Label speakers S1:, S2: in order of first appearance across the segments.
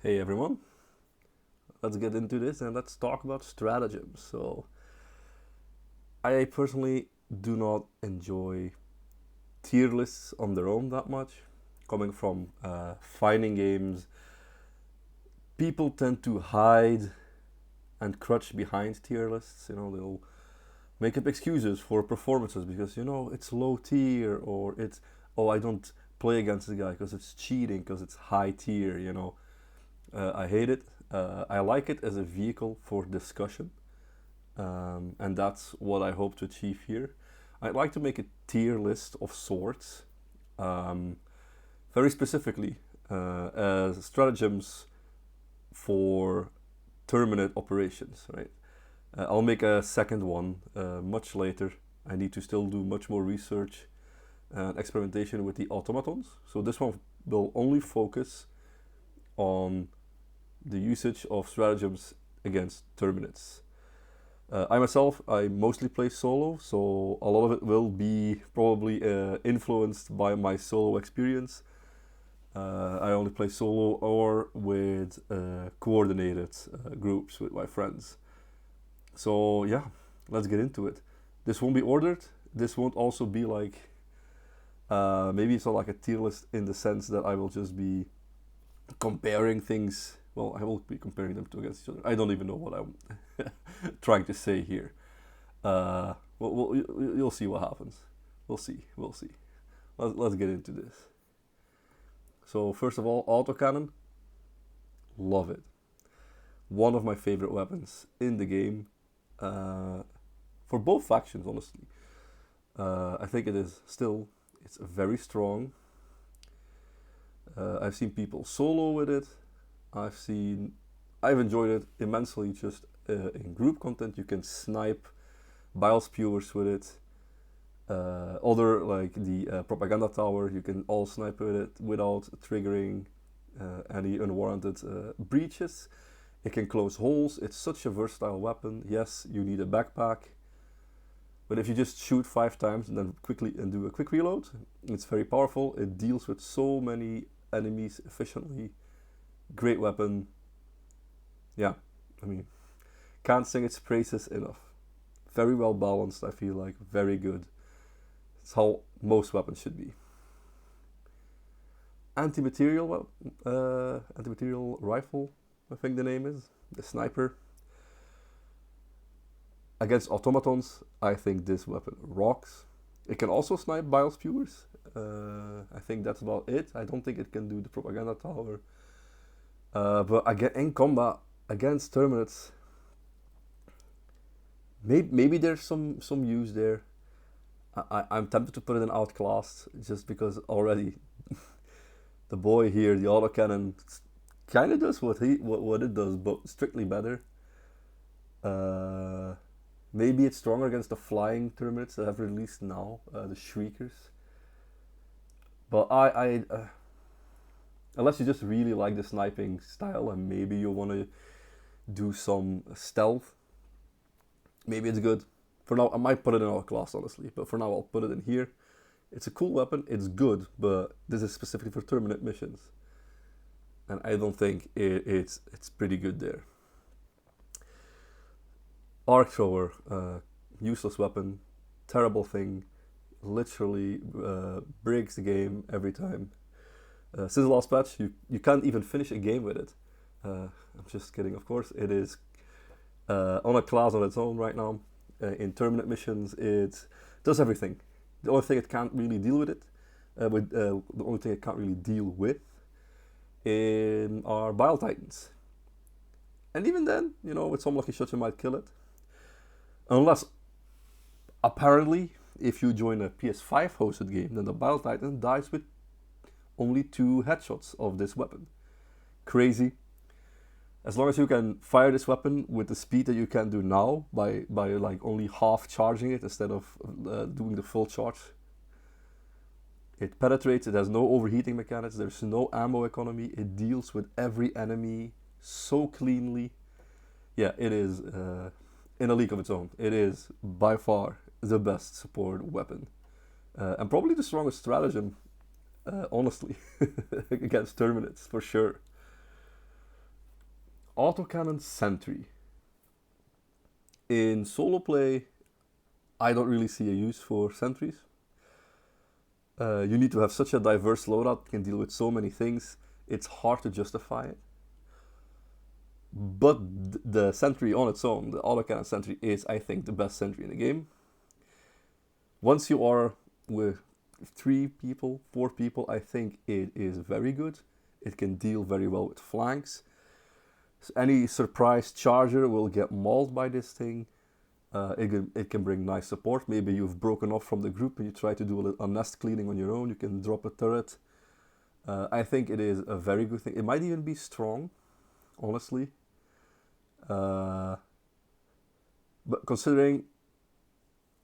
S1: Hey everyone, let's get into this and let's talk about stratagems. So, I personally do not enjoy tier lists on their own that much. Coming from fighting games, people tend to hide and crouch behind tier lists. They'll make up excuses for performances because, it's low tier or it's, oh, I don't play against the guy because it's cheating, because it's high tier. I hate it. I like it as a vehicle for discussion, and that's what I hope to achieve here. I'd like to make a tier list of sorts, um, very specifically as stratagems for Terminid operations. Right? I'll make a second one much later. I need to still do much more research and experimentation with the automatons. So this one will only focus on the usage of stratagems against Terminids. I mostly play solo, so a lot of it will be probably influenced by my solo experience. I only play solo or with coordinated groups with my friends. So yeah, let's get into it. This won't be ordered. This won't also be like maybe it's not like a tier list in the sense that I will just be comparing things. Well, I will be comparing them to against each other. I don't even know what I'm trying to say here. You'll see what happens. We'll see. Let's get into this. So first of all, autocannon, love it. One of my favorite weapons in the game, for both factions, honestly. I think it is still. It's very strong. I've seen people solo with it. I've enjoyed it immensely. Just in group content, you can snipe bile spewers with it. Other like the propaganda tower, you can all snipe with it without triggering any unwarranted breaches. It can close holes. It's such a versatile weapon. Yes, you need a backpack, but if you just shoot 5 times and then quickly and do a quick reload, it's very powerful. It deals with so many enemies efficiently. Great weapon. Yeah, I mean, can't sing its praises enough. Very well balanced, I feel like. Very good. It's how most weapons should be. Anti-material rifle, I think the name is. The sniper. Against automatons, I think this weapon rocks. It can also snipe bile spewers. I think that's about it. I don't think it can do the propaganda tower. But again, in combat against Terminids, maybe there's some use there. I'm tempted to put it in outclassed just because already the boy here, the autocannon, kind of does what it does, but strictly better. Uh, Maybe it's stronger against the flying Terminids that have released now, the Shriekers. But unless you just really like the sniping style and maybe you want to do some stealth, maybe it's good. For now, I might put it in our class, honestly, but for now I'll put it in here. It's a cool weapon, it's good, but this is specifically for Terminate missions. And I don't think it's pretty good there. Arc thrower, useless weapon, terrible thing, literally breaks the game every time. Since the last patch, you can't even finish a game with it. I'm just kidding, of course. It is on a class on its own right now. In Terminate missions, it does everything. The only thing it can't really deal with the only thing it can't really deal with are Bile Titans. And even then, with some lucky shots you might kill it. Unless, apparently, if you join a PS5 hosted game, then the Bile Titan dies with only 2 headshots of this weapon. Crazy. As long as you can fire this weapon with the speed that you can do now, by like only half charging it instead of doing the full charge, it penetrates. It has no overheating mechanics. There's no ammo economy. It deals with every enemy so cleanly. Yeah, it is in a league of its own. It is by far the best support weapon, and probably the strongest stratagem, honestly, against Terminids for sure. Autocannon Sentry. In solo play, I don't really see a use for sentries. You need to have such a diverse loadout, can deal with so many things, it's hard to justify it. But the sentry on its own, the autocannon sentry, is, I think, the best sentry in the game. Once you are with 3 people, 4 people, I think it is very good. It can deal very well with flanks. So any surprise charger will get mauled by this thing. It can bring nice support. Maybe you've broken off from the group and you try to do a nest cleaning on your own. You can drop a turret. I think it is a very good thing. It might even be strong, honestly. But considering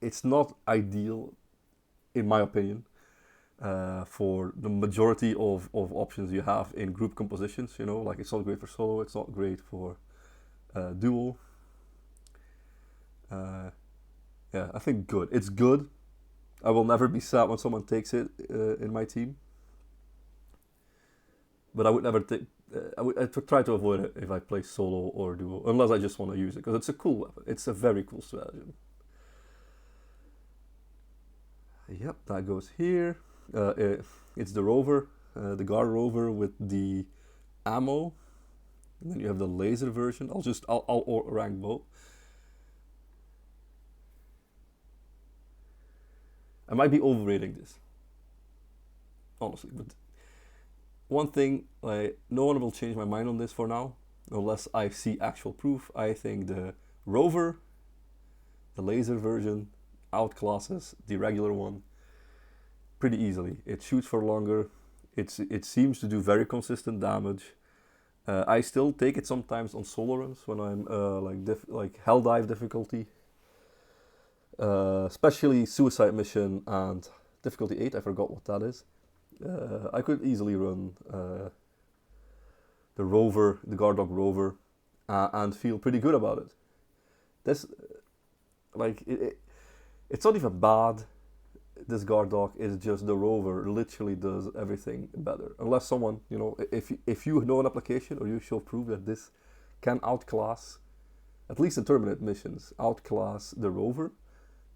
S1: it's not ideal, in my opinion, for the majority of options you have in group compositions, you know, like it's not great for solo, it's not great for duo. Yeah, I think good. It's good. I will never be sad when someone takes it in my team. But I would never take. I would try to avoid it if I play solo or duo, unless I just want to use it, because it's a cool weapon. It's a very cool stratagem. Yep, that goes here. It's the rover, the guard rover with the ammo, and then you have the laser version. I'll rank both. I might be overrating this, honestly, but one thing, like, no one will change my mind on this for now, unless I see actual proof. I think the rover, the laser version, outclasses the regular one pretty easily. It shoots for longer. It seems to do very consistent damage. I still take it sometimes on solo runs when I'm like hell dive difficulty. Especially suicide mission and difficulty 8, I forgot what that is. I could easily run the rover, the guard dog rover, and feel pretty good about it. This, like, it's not even bad. This guard dog is just the rover. Literally does everything better. Unless someone, you know, if you know an application or you show proof that this can outclass, at least in Terminid missions, outclass the rover,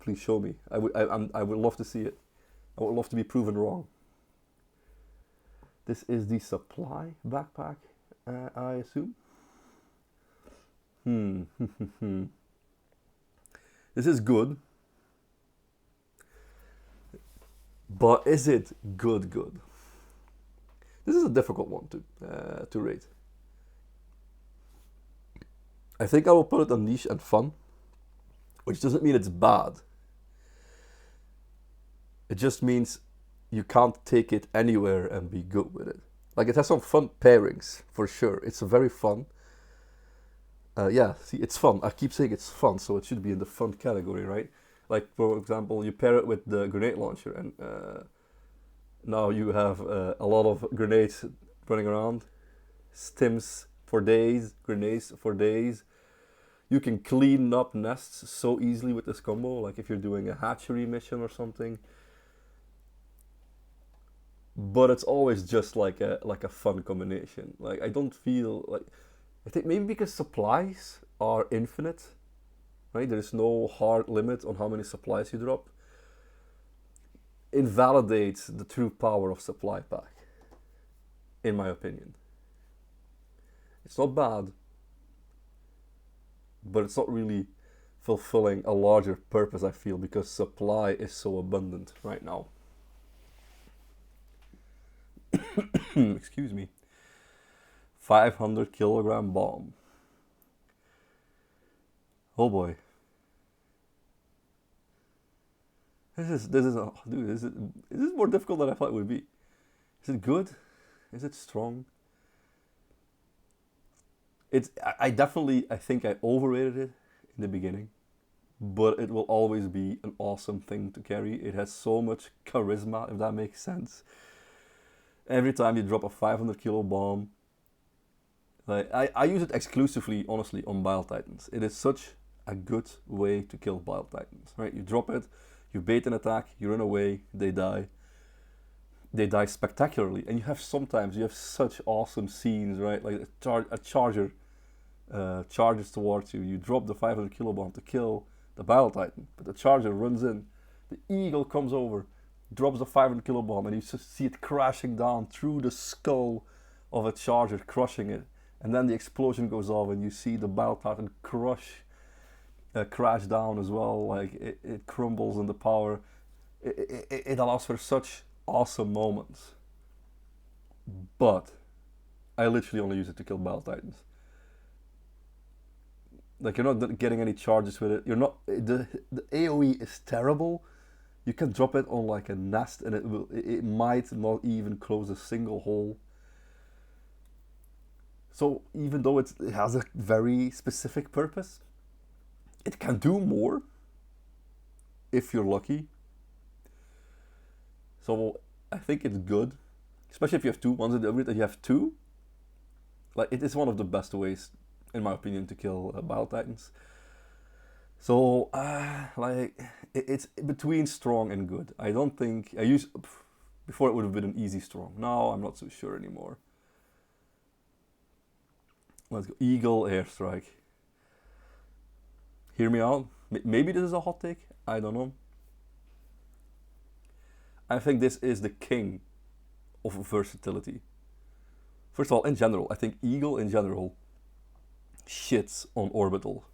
S1: please show me. I would love to see it. I would love to be proven wrong. This is the supply backpack, I assume. This is good. But is it good? This is a difficult one to rate. I think I will put it on niche and fun, which doesn't mean it's bad. It just means you can't take it anywhere and be good with it. Like, it has some fun pairings, for sure. It's very fun. Yeah, see, it's fun. I keep saying it's fun, so it should be in the fun category, right? Like, for example, you pair it with the grenade launcher, and now you have a lot of grenades running around. Stims for days, grenades for days. You can clean up nests so easily with this combo, like if you're doing a hatchery mission or something. But it's always just like a fun combination. Like, I don't feel like, I think maybe because supplies are infinite, right? There's no hard limit on how many supplies you drop. Invalidates the true power of supply pack, in my opinion. It's not bad, but it's not really fulfilling a larger purpose, I feel, because supply is so abundant right now. Excuse me. 500 kilogram bomb. Oh boy. This is more difficult than I thought it would be. Is it good? Is it strong? I think I overrated it in the beginning, but it will always be an awesome thing to carry. It has so much charisma, if that makes sense. Every time you drop a 500 kilo bomb, like, I use it exclusively, honestly, on Bile Titans. It is such a good way to kill Bile Titans, right? You drop it, you bait an attack, you run away, they die. They die spectacularly, and you have such awesome scenes, right? Like a charger charges towards you. You drop the 500 kilo bomb to kill the Battle Titan, but the charger runs in. The eagle comes over, drops the 500 kilo bomb, and you just see it crashing down through the skull of a charger, crushing it. And then the explosion goes off, and you see the Battle Titan crash down as well. Like it crumbles in the power. It allows for such awesome moments. But I literally only use it to kill Battle Titans. Like, you're not getting any charges with it. You're not. The AoE is terrible. You can drop it on like a nest, and it might not even close a single hole. So even though it has a very specific purpose, it can do more if you're lucky. So I think it's good, especially if you have two. Once in the upgrade that you have two, like, it is one of the best ways, in my opinion, to kill Battle Titans. So like, it's between strong and good. I don't think I use before it would have been an easy strong. Now I'm not so sure anymore. Let's go Eagle Airstrike. Hear me out. Maybe this is a hot take. I don't know. I think this is the king of versatility. First of all, in general, I think Eagle in general shits on orbital.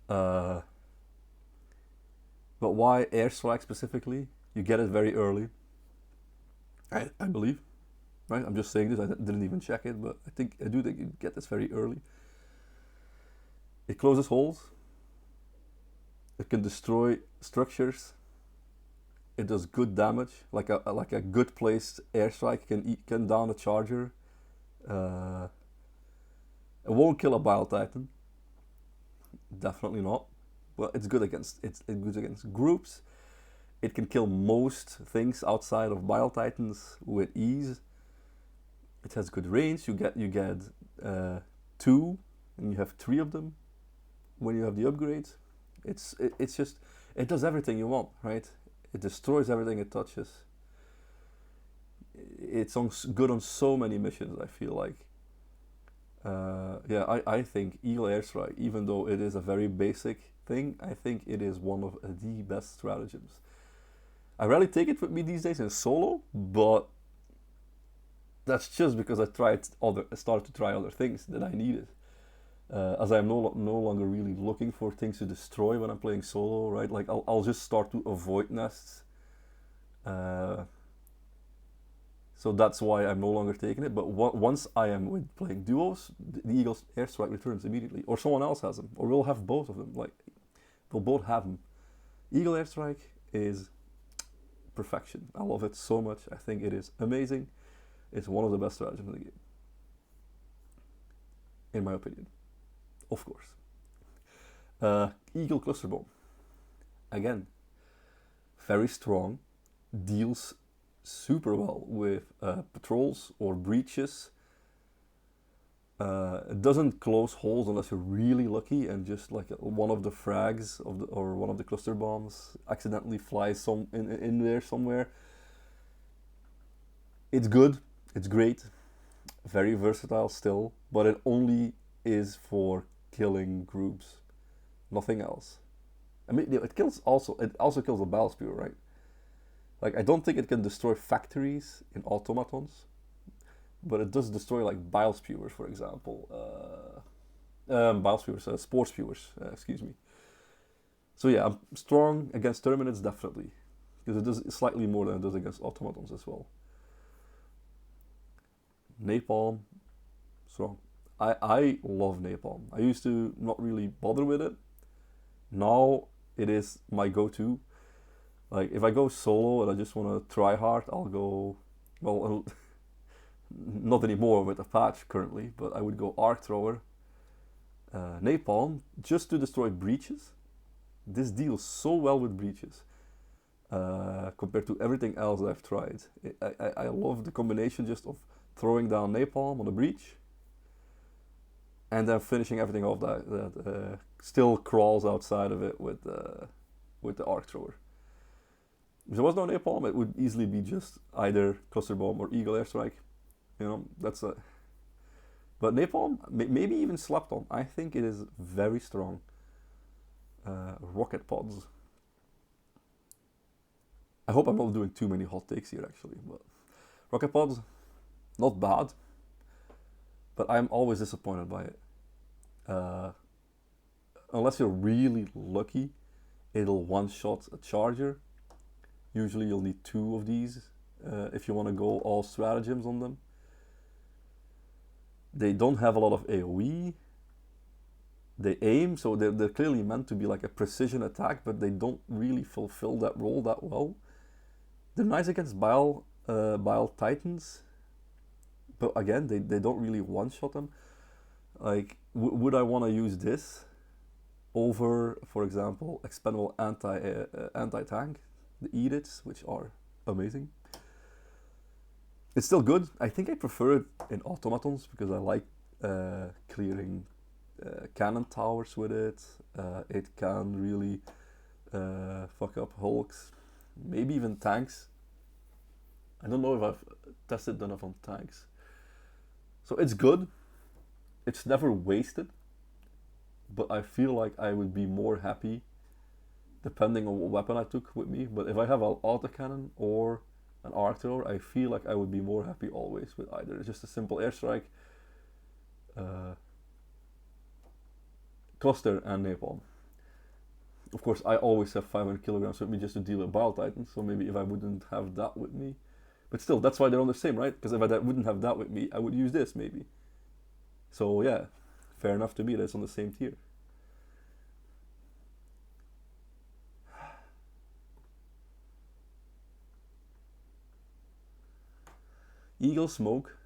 S1: But why Airstrike specifically? You get it very early. I believe. Right? I'm just saying this, I didn't even check it, but I do think you get this very early. It closes holes. It can destroy structures. It does good damage, like a good placed airstrike can down a charger. It won't kill a Bile Titan. Definitely not. But it's good against groups. It can kill most things outside of Bile Titans with ease. It has good range. You get two, and you have three of them when you have the upgrades. It's just, it does everything you want, right? It destroys everything it touches. It's good on so many missions, I feel like. I think Eagle Airstrike, even though it is a very basic thing, I think it is one of the best stratagems. I rarely take it with me these days in solo, but that's just because I started to try other things that I needed. As I'm no longer really looking for things to destroy when I'm playing solo, right? Like, I'll just start to avoid nests. So that's why I'm no longer taking it. But once I am playing duos, the Eagle Airstrike returns immediately, or someone else has them, or we'll have both of them. Like, we'll both have them. Eagle Airstrike is perfection. I love it so much. I think it is amazing. It's one of the best stratagems in the game, in my opinion. Of course. Eagle Cluster Bomb. Again, very strong. Deals super well with patrols or breaches. It doesn't close holes unless you're really lucky, and just like one of the frags or one of the cluster bombs accidentally flies in there somewhere. It's good. It's great. Very versatile still, but it only is for killing groups, nothing else. I mean, it also kills a battle spear, right? Like, I don't think it can destroy factories in Automatons, but it does destroy like bile spewers, for example. Spore spewers, excuse me. So yeah, I'm strong against Terminids, definitely, because it does slightly more than it does against Automatons as well. Napalm, strong. I love Napalm. I used to not really bother with it. Now it is my go-to. Like, if I go solo and I just want to try hard, I'll go, well, not anymore with a patch currently, but I would go Arc Thrower, Napalm, just to destroy breaches. This deals so well with breaches compared to everything else that I've tried. I love the combination just of throwing down Napalm on a breach and then finishing everything off that still crawls outside of it with the Arc Thrower. If there was no Napalm, it would easily be just either Cluster Bomb or Eagle Airstrike. You know, But napalm, maybe even slept on. I think it is very strong. Rocket pods. I hope I'm not doing too many hot takes here, actually. But rocket pods, not bad. But I'm always disappointed by it. Unless you're really lucky, it'll one-shot a charger. Usually you'll need 2 of these if you want to go all stratagems on them. They don't have a lot of AoE. They aim, so they're clearly meant to be like a precision attack, but they don't really fulfill that role that well. They're nice against Bile Titans, but again, they don't really one-shot them. Like, would I want to use this over, for example, expendable anti-tank, the edicts, which are amazing? It's still good. I think I prefer it in Automatons because I like clearing cannon towers with it. It can really fuck up hulks, maybe even tanks. I don't know if I've tested enough on tanks. So it's good. It's never wasted. But I feel like I would be more happy depending on what weapon I took with me. But if I have an autocannon or an arc thrower, I feel like I would be more happy always with either. It's just a simple airstrike, cluster, and napalm. Of course, I always have 500 kilograms with me just to deal with Bile Titans, so maybe if I wouldn't have that with me. But still, that's why they're on the same, right? Because if I wouldn't have that with me, I would use this, maybe. So yeah, fair enough to me that it's on the same tier. Eagle smoke,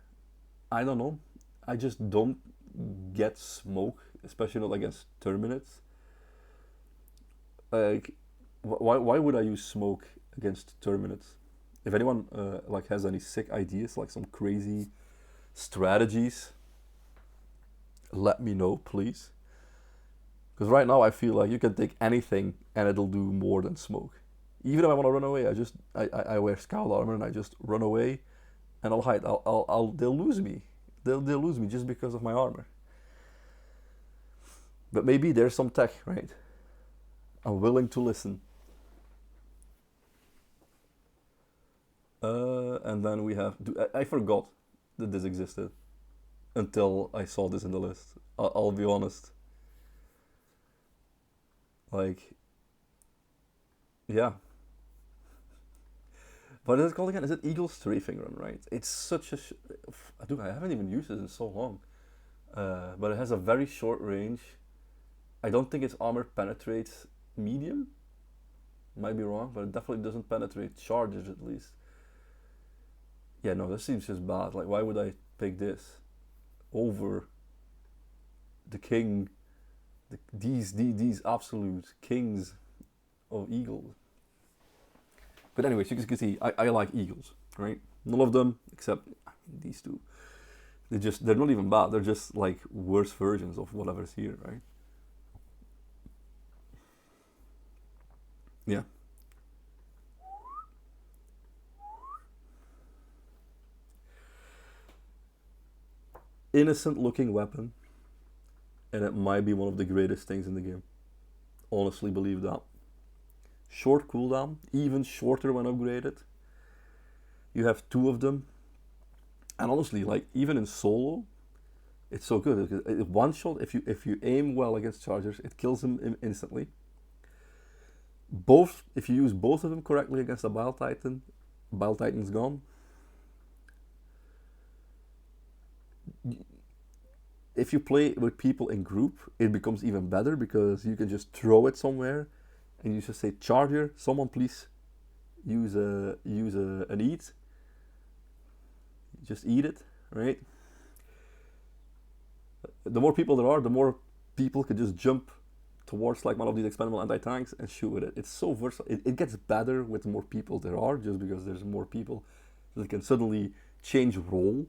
S1: I don't know. I just don't get smoke, especially not against Terminids. Like, why would I use smoke against Terminids? If anyone like has any sick ideas, like some crazy strategies, let me know, please. Because right now I feel like you can take anything and it'll do more than smoke. Even if I want to run away, I wear scout armor and I just run away, and I'll hide. They'll lose me. They'll lose me just because of my armor. But maybe there's some tech, right? I'm willing to listen. And then we have... I forgot that this existed until I saw this in the list. I'll be honest. Like... Yeah. What is it called again? Is it Eagle Strafing Run, right? It's such a... I haven't even used it in so long. But it has a very short range. I don't think its armor penetrates medium. Might be wrong, but it definitely doesn't penetrate charges at least. Yeah, no, this seems just bad. Like, why would I pick this over the king, these absolute kings of eagles? But anyways, you can see I like eagles, right? None of them except these two. They're not even bad. They're just like worse versions of whatever's here, right? Yeah. Innocent looking weapon, and it might be one of the greatest things in the game. Honestly believe that. Short cooldown, even shorter when upgraded. You have 2 of them, and honestly, like even in solo, it's so good. One shot, if you aim well against chargers, it kills them instantly. If you use both of them correctly against a Bile Titan, Bile Titan's gone. If you play with people in group, it becomes even better because you can just throw it somewhere, and you just say, "Charger, someone please use an eat." Just eat it, right? The more people there are, the more people can just jump towards like one of these expendable anti-tanks and shoot with it. It's so versatile. It gets better with the more people there are, just because there's more people that can suddenly change role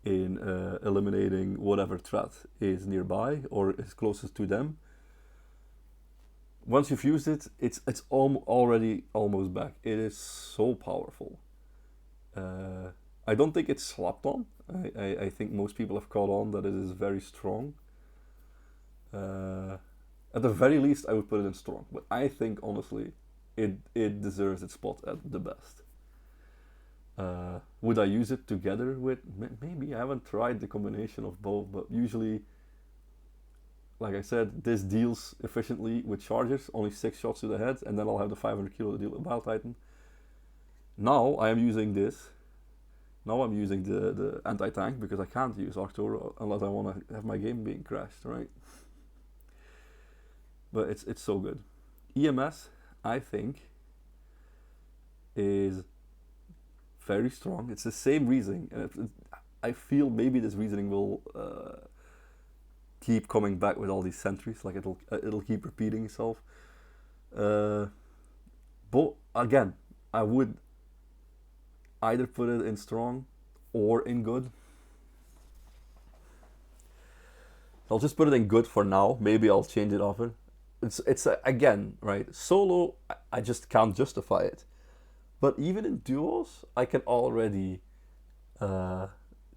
S1: in eliminating whatever threat is nearby or is closest to them. Once you've used it, it's already almost back. It is so powerful. I don't think it's slapped on. I think most people have caught on that it is very strong. Uh, at the very least, I would put it in strong, but I think honestly, it deserves its spot at the best. Would I use it together with? Maybe I haven't tried the combination of both, but usually, like I said, this deals efficiently with chargers, only 6 shots to the head, and then I'll have the 500 kilo to deal with Battle Titan. Now I am using this. Now I'm using the anti-tank because I can't use Arcturo unless I want to have my game being crashed, right? But it's so good. EMS, I think, is very strong. It's the same reasoning. I feel maybe this reasoning will keep coming back with all these sentries. Like it'll keep repeating itself. But again, I would either put it in strong or in good. I'll just put it in good for now. Maybe I'll change it after. It's again, right? Solo, I just can't justify it. But even in duos, I can already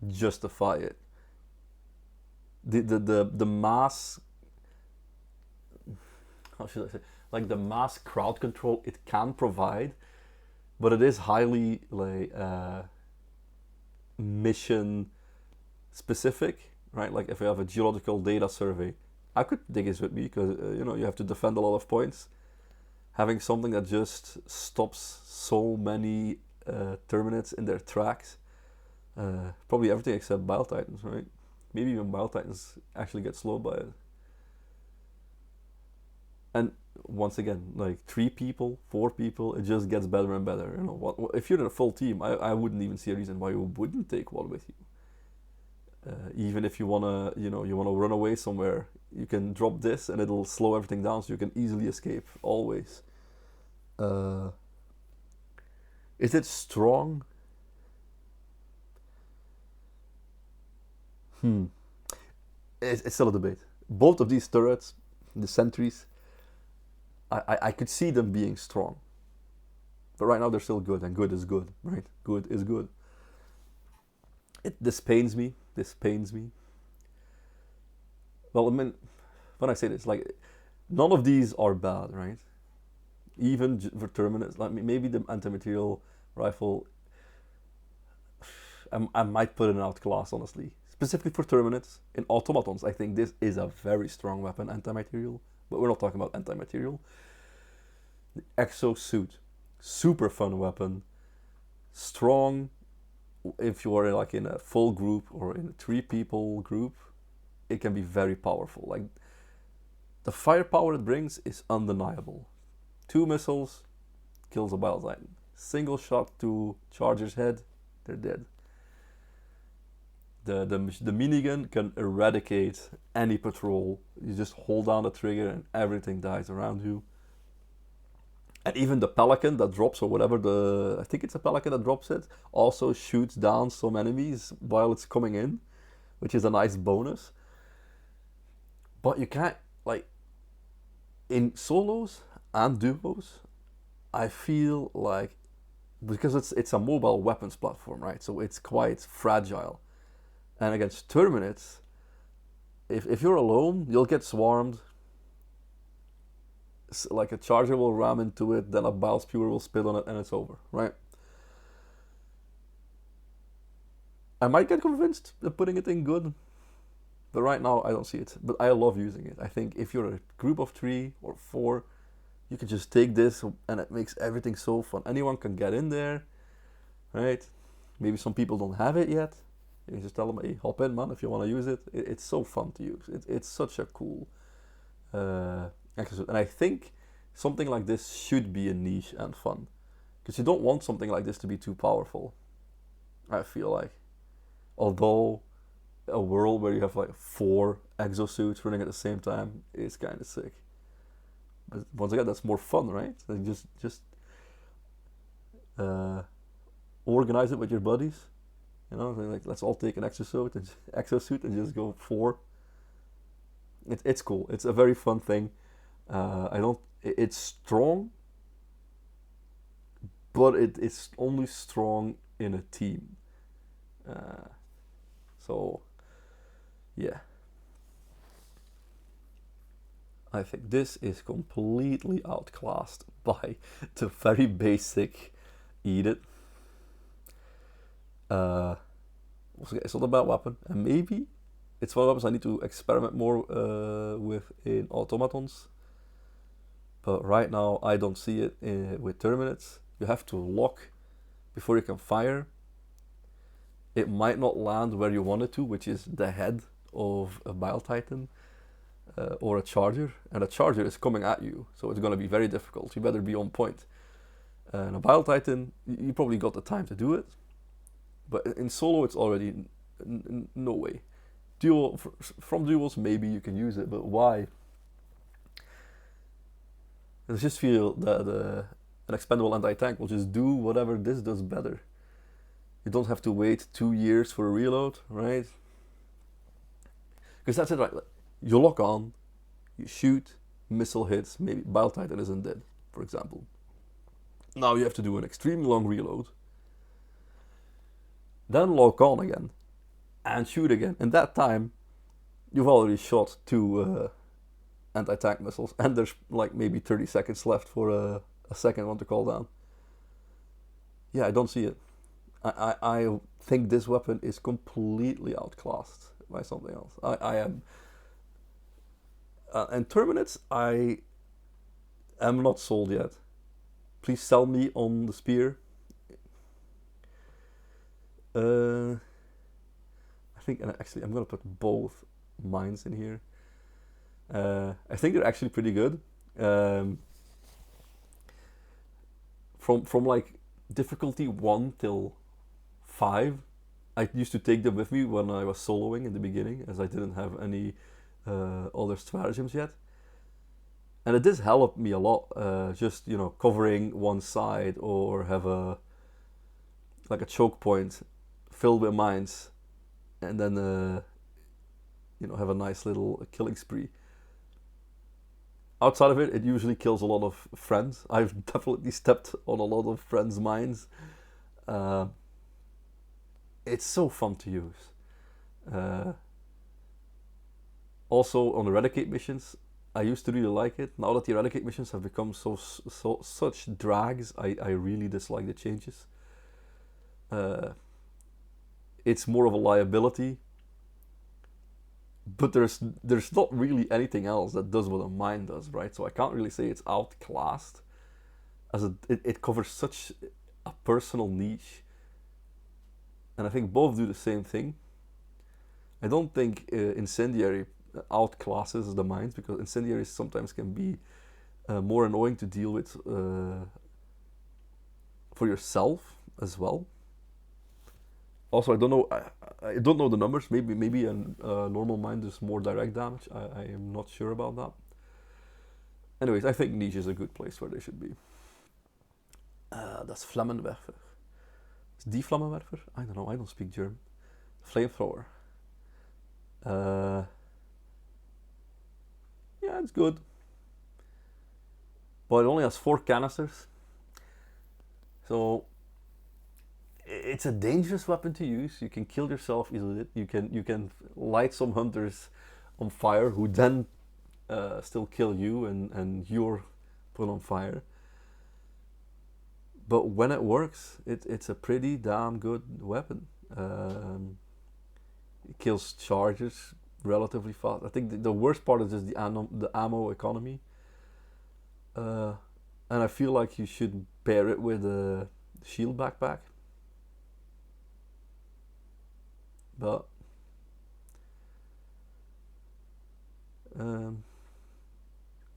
S1: justify it. The mass, how should I say, like the mass crowd control it can provide, but it is highly like mission specific, right? Like if you have a geological data survey, I could dig this with me because you have to defend a lot of points. Having something that just stops so many Terminids in their tracks, probably everything except Bile Titans, right? Maybe even Bile Titans actually get slowed by it. And once again, like 3 people, 4 people, it just gets better and better. If you're in a full team, I wouldn't even see a reason why you wouldn't take one with you. Even if you wanna run away somewhere, you can drop this and it'll slow everything down, so you can easily escape always. Is it strong? It's still a debate. Both of these turrets, the sentries, I could see them being strong, but right now they're still good, and good is good, right? Good is good. This pains me. Well, I mean, when I say this, like, none of these are bad, right? Even for Terminus, like maybe the anti-material rifle, I might put it in outclass, honestly. Specifically for Terminids. In Automatons, I think this is a very strong weapon, anti-material, but we're not talking about anti-material. The exosuit, super fun weapon, strong. If you are like in a full group or in a 3 people group, it can be very powerful. Like the firepower it brings is undeniable. 2 missiles kills a Bile Titan. Single shot to Charger's head, they're dead. The minigun can eradicate any patrol. You just hold down the trigger and everything dies around you. And even the pelican that drops, or whatever, I think it's a pelican that drops it, also shoots down some enemies while it's coming in, which is a nice bonus. But you can't, like, in solos and duos, I feel like, because it's a mobile weapons platform, right? So it's quite fragile. And against Terminids, if you're alone, you'll get swarmed. Like a charger will ram into it, then a bile spewer will spit on it, and it's over, right? I might get convinced of putting it in good, but right now I don't see it. But I love using it. I think if you're a group of 3 or 4, you can just take this and it makes everything so fun. Anyone can get in there, right? Maybe some people don't have it yet. You just tell them, hey, hop in, man, if you want to use it. It's so fun to use. It's such a cool exercise. And I think something like this should be a niche and fun. Because you don't want something like this to be too powerful, I feel like. Although a world where you have like 4 exosuits running at the same time is kind of sick. But once again, that's more fun, right? Like just organize it with your buddies. Like let's all take an exosuit and just go 4. It's cool. It's a very fun thing. It's strong, but it's only strong in a team. So yeah, I think this is completely outclassed by the very basic eat it. It's not a bad weapon, and maybe it's one of the weapons I need to experiment more with in Automatons. But right now I don't see it with Terminids. You have to lock before you can fire. It might not land where you want it to, which is the head of a Bile Titan or a Charger, and a Charger is coming at you, so it's going to be very difficult. You better be on point. And a Bile Titan, you probably got the time to do it, but in solo it's already no way. Duo, from duels maybe you can use it, but why? I just feel that an expendable anti-tank will just do whatever this does better. You don't have to wait 2 years for a reload, right? Because that's it, right? You lock on, you shoot, missile hits, maybe Bile Titan isn't dead, for example. Now you have to do an extremely long reload, then lock on again, and shoot again. In that time, you've already shot 2 anti-tank missiles, and there's like maybe 30 seconds left for a second one to call down. Yeah, I don't see it. I think this weapon is completely outclassed by something else. I am. And Terminids, I am not sold yet. Please sell me on the spear. I think, and actually, I'm gonna put both mines in here. I think they're actually pretty good. From like difficulty 1 till 5, I used to take them with me when I was soloing in the beginning, as I didn't have any other stratagems yet. And it did help me a lot, just, you know, covering one side or have a choke point filled with mines, and then you know, have a nice little killing spree. Outside of it, it usually kills a lot of friends. I've definitely stepped on a lot of friends' mines. It's so fun to use. Also on eradicate missions, I used to really like it. Now that the eradicate missions have become such drags, I really dislike the changes. It's more of a liability, but there's not really anything else that does what a mine does, right? So I can't really say it's outclassed, as it covers such a personal niche, and I think both do the same thing. I don't think incendiary outclasses the mines, because incendiaries sometimes can be more annoying to deal with for yourself as well. Also, I don't know. I don't know the numbers. Maybe a normal mine does more direct damage. I am not sure about that. Anyways, I think niche is a good place where they should be. That's Flammenwerfer. Is die Flammenwerfer? I don't know. I don't speak German. Flamethrower. Yeah, it's good, but it only has 4 canisters, so it's a dangerous weapon to use. You can kill yourself easily. You can light some hunters on fire, who then still kill you, and you're put on fire. But when it works, it's a pretty damn good weapon. It kills charges relatively fast. I think the worst part is just the ammo economy. And I feel like you should pair it with a shield backpack. But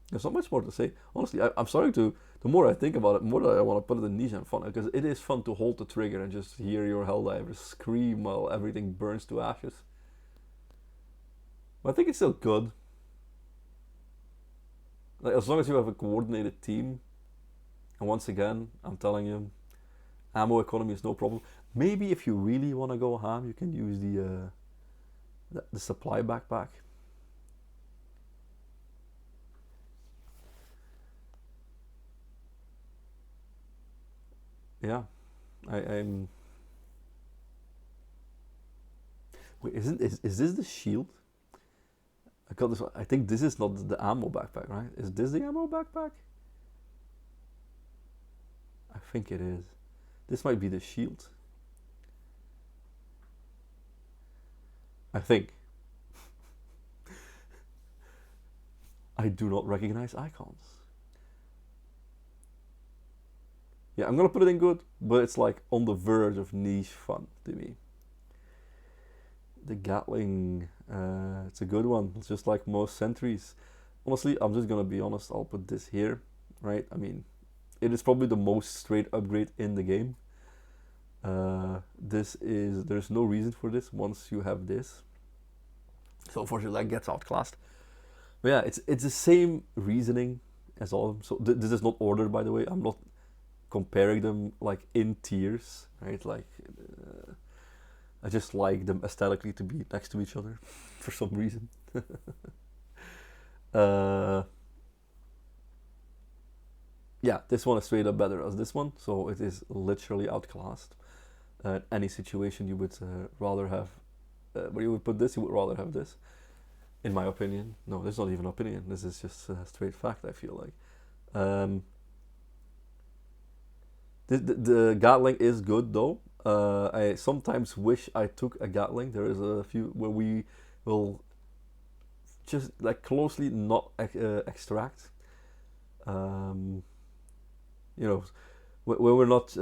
S1: there's not much more to say. Honestly, I'm starting to, the more I think about it, the more that I want to put it in niche and fun, because it is fun to hold the trigger and just hear your Helldivers scream while everything burns to ashes. But I think it's still good. Like, as long as you have a coordinated team, and once again, I'm telling you, ammo economy is no problem. Maybe if you really want to go ham, you can use the supply backpack. Yeah, I'm. Wait, is this the shield? I got this one. I think this is not the ammo backpack, right? Is this the ammo backpack? I think it is. This might be the shield. I think. I do not recognize icons. Yeah, I'm gonna put it in good, but it's like on the verge of niche fun to me. The Gatling, it's a good one. It's just like most sentries. Honestly, I'm just gonna be honest. I'll put this here, right? I mean, it is probably the most straight upgrade in the game. There's no reason for this once you have this. So unfortunately, that gets outclassed. But yeah, it's the same reasoning as all of them. So this is not ordered, by the way. I'm not comparing them like in tiers, right? Like I just like them aesthetically to be next to each other for some reason. Yeah, this one is straight up better as this one, so it is literally outclassed. Any situation you would rather have, where you would put this, you would rather have this, in my opinion. No, this is not even an opinion. This is just straight fact. I feel like. The Gatling is good though. I sometimes wish I took a Gatling. There is a few where we will just like closely not extract. You know, when we're not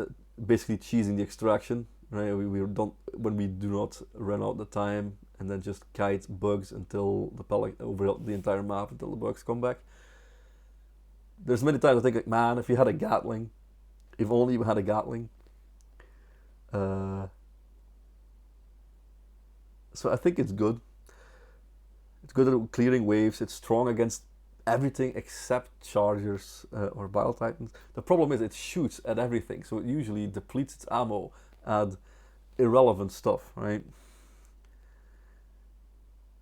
S1: basically cheesing the extraction, right? We don't when we do not run out the time and then just kite bugs until the pellet over the entire map until the bugs come back. There's many times I think like, man, if you had a Gatling, if only you had a Gatling. So I think it's good. It's good at clearing waves. It's strong against everything except chargers or bile titans. The problem is it shoots at everything, so it usually depletes its ammo at irrelevant stuff, right?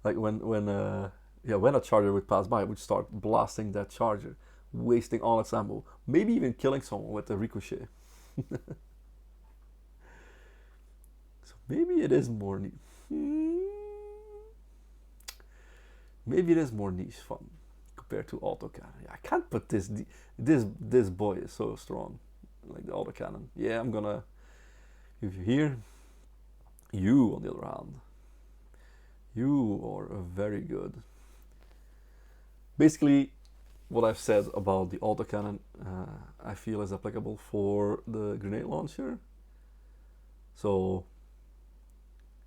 S1: Like when a charger would pass by, it would start blasting that charger, wasting all its ammo, maybe even killing someone with a ricochet. So maybe it is more niche. Maybe it is more niche fun compared to autocannon. Yeah, I can't put this boy is so strong, like the autocannon. Yeah, I'm gonna. If you hear, you on the other hand, you are very good. Basically, what I've said about the autocannon, I feel is applicable for the grenade launcher. So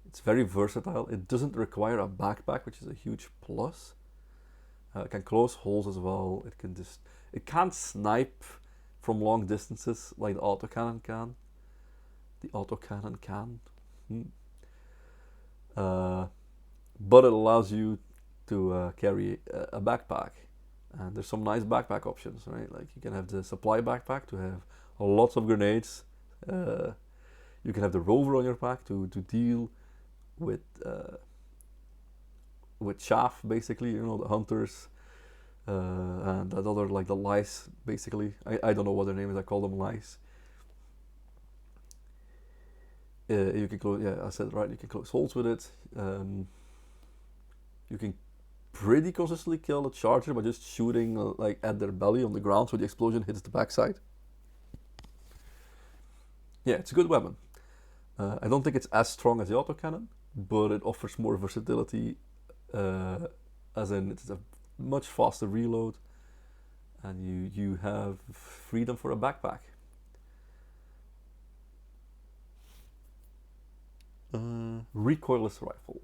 S1: it's very versatile. It doesn't require a backpack, which is a huge plus. It can close holes as well. It can't snipe from long distances like the autocannon can. The autocannon can. But it allows you to carry a backpack. And there's some nice backpack options, right? Like you can have the supply backpack to have lots of grenades. You can have the rover on your back to deal with chaff, basically, you know, the hunters and that other, like the lice, basically. I don't know what their name is. I call them lice. You can close. Yeah, I said it right. You can close holes with it. You can pretty consistently kill a charger by just shooting like at their belly on the ground, so the explosion hits the backside. Yeah, it's a good weapon. I don't think it's as strong as the autocannon, but it offers more versatility, as in it's a much faster reload, and you have freedom for a backpack. Recoilless rifle.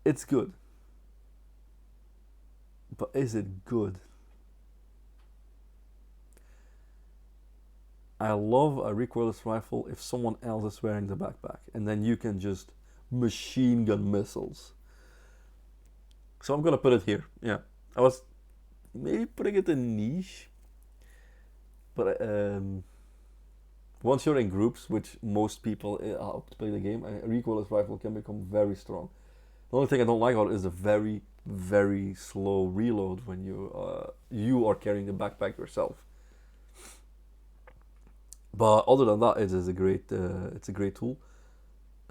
S1: It's good, but is it good? I love a recoilless rifle if someone else is wearing the backpack, and then you can just machine gun missiles. So I'm gonna put it here. Yeah, I was maybe putting it in niche, but once you're in groups, which most people play the game, a recoilless rifle can become very strong. The only thing I don't like about it is the very, very slow reload when you are carrying the backpack yourself. But other than that, it is a great it's a great tool.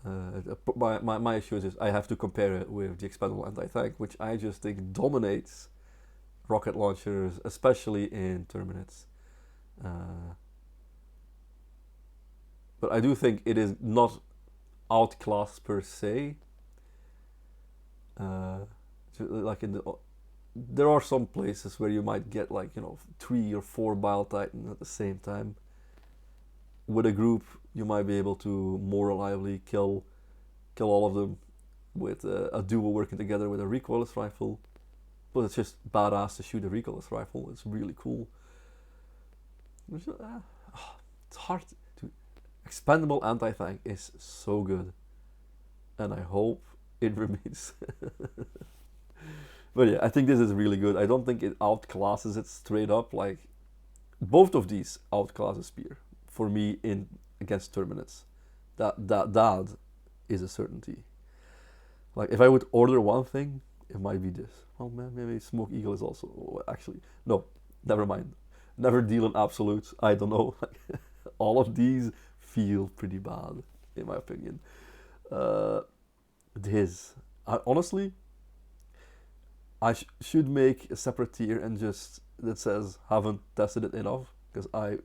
S1: My issue is I have to compare it with the expendable anti-tank, which I just think dominates rocket launchers, especially in Terminids. Uh, but I do think it is not outclassed per se. Uh, like in the there are some places where you might get like 3 or 4 Bile Titan at the same time. With a group, you might be able to more reliably kill all of them with a duo working together with a recoilless rifle. But it's just badass to shoot a recoilless rifle. It's really cool. It's hard to. Expendable anti-tank is so good, and I hope it remains. But yeah, I think this is really good. I don't think it outclasses it straight up. Like both of these outclasses Spear for me in against Terminids. That is a certainty. Like if I would order one thing, it might be this. Oh man, maybe Smoke Eagle is also actually no. Never mind. Never deal in absolutes. I don't know. All of these feel pretty bad, in my opinion. Uh, this, honestly, I should make a separate tier and just that says haven't tested it enough because I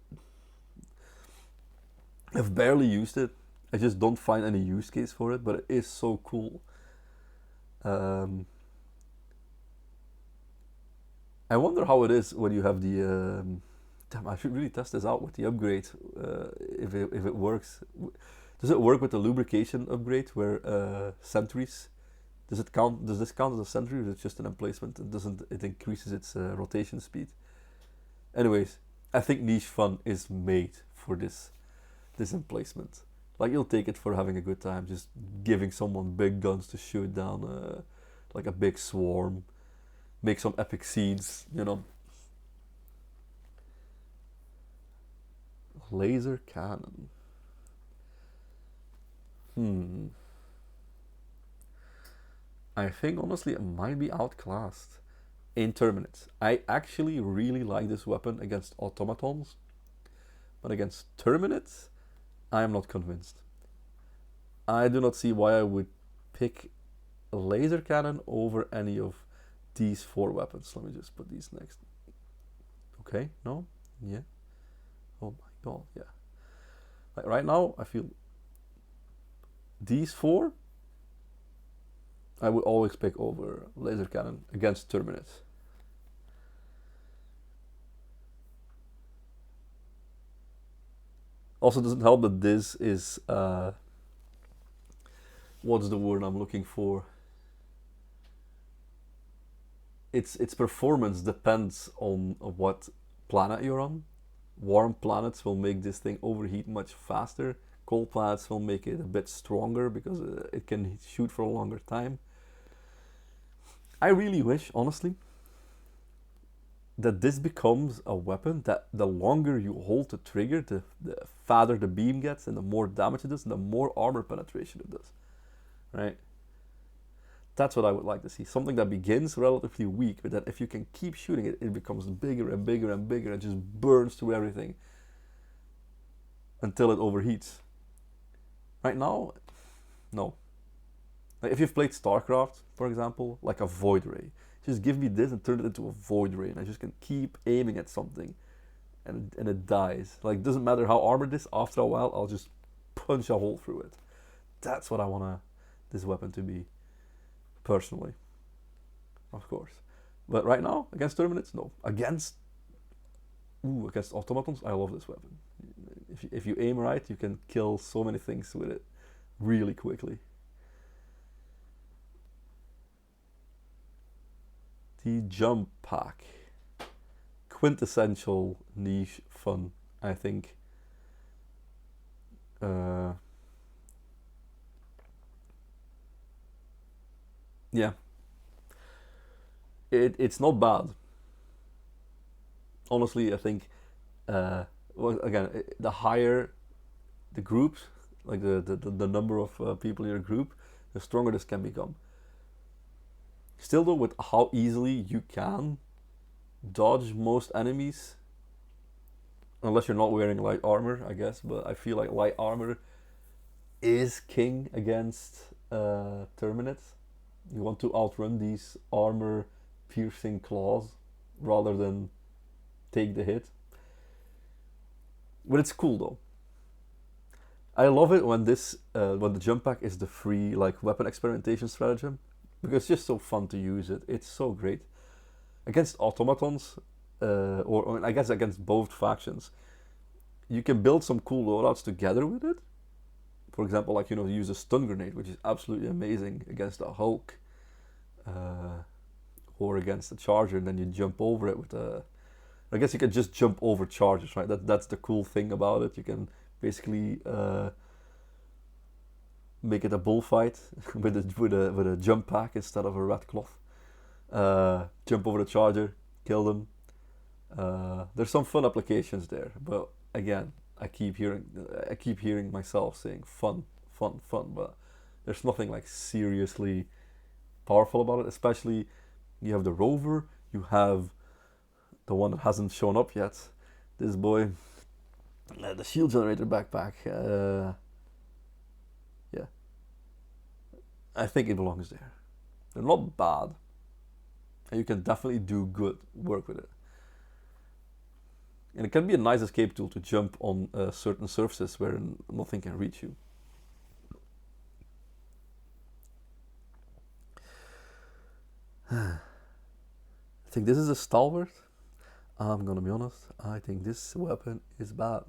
S1: have barely used it. I just don't find any use case for it, but it is so cool. Um, I wonder how it is when you have the. Damn, I should really test this out with the upgrade. If it works, does it work with the lubrication upgrade where sentries? Does it count? Does this count as a sentry, or is it just an emplacement? It doesn't. It increases its rotation speed. Anyways, I think niche fun is made for this emplacement. Like you'll take it for having a good time, just giving someone big guns to shoot down like a big swarm, make some epic scenes. Laser cannon. I think honestly it might be outclassed in Terminids. I actually really like this weapon against Automatons, but against Terminids, I am not convinced. I do not see why I would pick a laser cannon over any of these 4 weapons. Let me just put these next. Okay, no? Yeah. Oh my god, yeah. Like right now, I feel these 4 I would always pick over laser cannon against Terminids. Also, doesn't help that this is what's the word I'm looking for? Its performance depends on what planet you're on. Warm planets will make this thing overheat much faster. Cold planets will make it a bit stronger because it can shoot for a longer time. I really wish, honestly, that this becomes a weapon that the longer you hold the trigger, the fatter the beam gets and the more damage it does and the more armor penetration it does. Right? That's what I would like to see. Something that begins relatively weak, but that if you can keep shooting it, it becomes bigger and bigger and bigger and just burns through everything until it overheats. Right now, no. Like if you've played StarCraft, for example, like a Void Ray, just give me this and turn it into a Void Ray, and I just can keep aiming at something, and it dies. Like, doesn't matter how armored it is, after a while, I'll just punch a hole through it. That's what I want this weapon to be. Personally, of course, but right now against Terminids, no. Against Automatons, I love this weapon. If you aim right, you can kill so many things with it really quickly. The jump pack, quintessential niche fun, I think. Yeah, it's not bad. Honestly, I think. Well, again, the higher the groups, like the number of people in your group, the stronger this can become. Still, though, with how easily you can dodge most enemies, unless you're not wearing light armor, I guess. But I feel like light armor is king against Terminids. You want to outrun these armor-piercing claws rather than take the hit. But it's cool though. I love it when when the jump pack is the free like weapon experimentation stratagem, because it's just so fun to use it. It's so great against automatons, or I guess against both factions. You can build some cool loadouts together with it. For example, like use a stun grenade, which is absolutely amazing against a Hulk, or against a charger, and then you jump over it with a. I guess you can just jump over charges, right? That's the cool thing about it. You can basically make it a bullfight with a jump pack instead of a red cloth. Jump over the charger, kill them. There's some fun applications there, but again, I keep hearing myself saying fun, but there's nothing like seriously powerful about it. Especially, you have the rover, you have the one that hasn't shown up yet. This boy, the shield generator backpack. Yeah, I think it belongs there. They're not bad, and you can definitely do good work with it. And it can be a nice escape tool to jump on certain surfaces where nothing can reach you. I think this is a stalwart. I'm gonna be honest, I think this weapon is bad.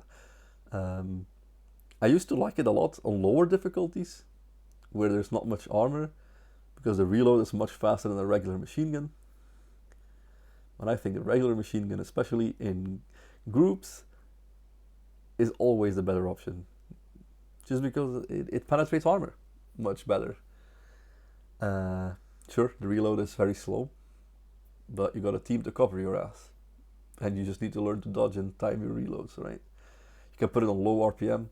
S1: I used to like it a lot on lower difficulties, where there's not much armor, because the reload is much faster than a regular machine gun. But I think a regular machine gun, especially in groups, is always the better option, just because it penetrates armor much better. Sure, the reload is very slow, but you got a team to cover your ass, and you just need to learn to dodge and time your reloads, right? You can put it on low RPM.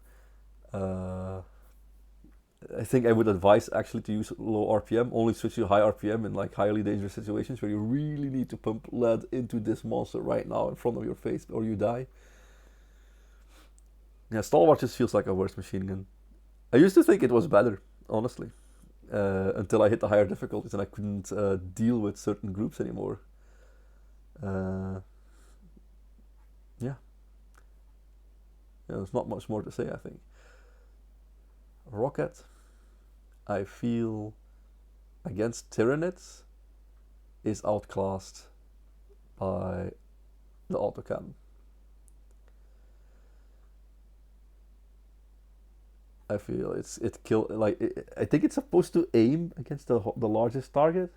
S1: I think I would advise actually to use low RPM, only switch to high RPM in like highly dangerous situations where you really need to pump lead into this monster right now in front of your face or you die. Yeah, Stalwart just feels like a worse machine gun. I used to think it was better, honestly, until I hit the higher difficulties and I couldn't deal with certain groups anymore. Yeah, there's not much more to say, I think. Rocket, I feel, against Tyranids, is outclassed by the autocannon. I feel I think it's supposed to aim against the largest target,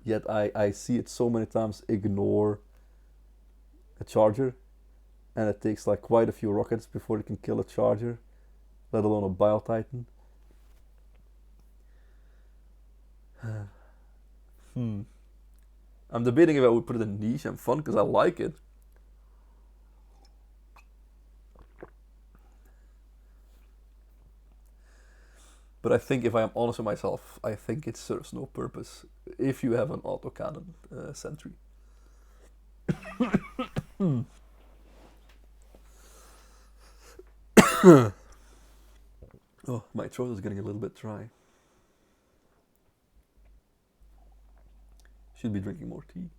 S1: yet I see it so many times ignore a charger, and it takes like quite a few rockets before it can kill a charger, let alone a Bile Titan. I'm debating if I would put it in niche and fun because I like it. But I think if I am honest with myself, I think it serves no purpose if you have an autocannon sentry. Oh, my throat is getting a little bit dry. Should be drinking more tea.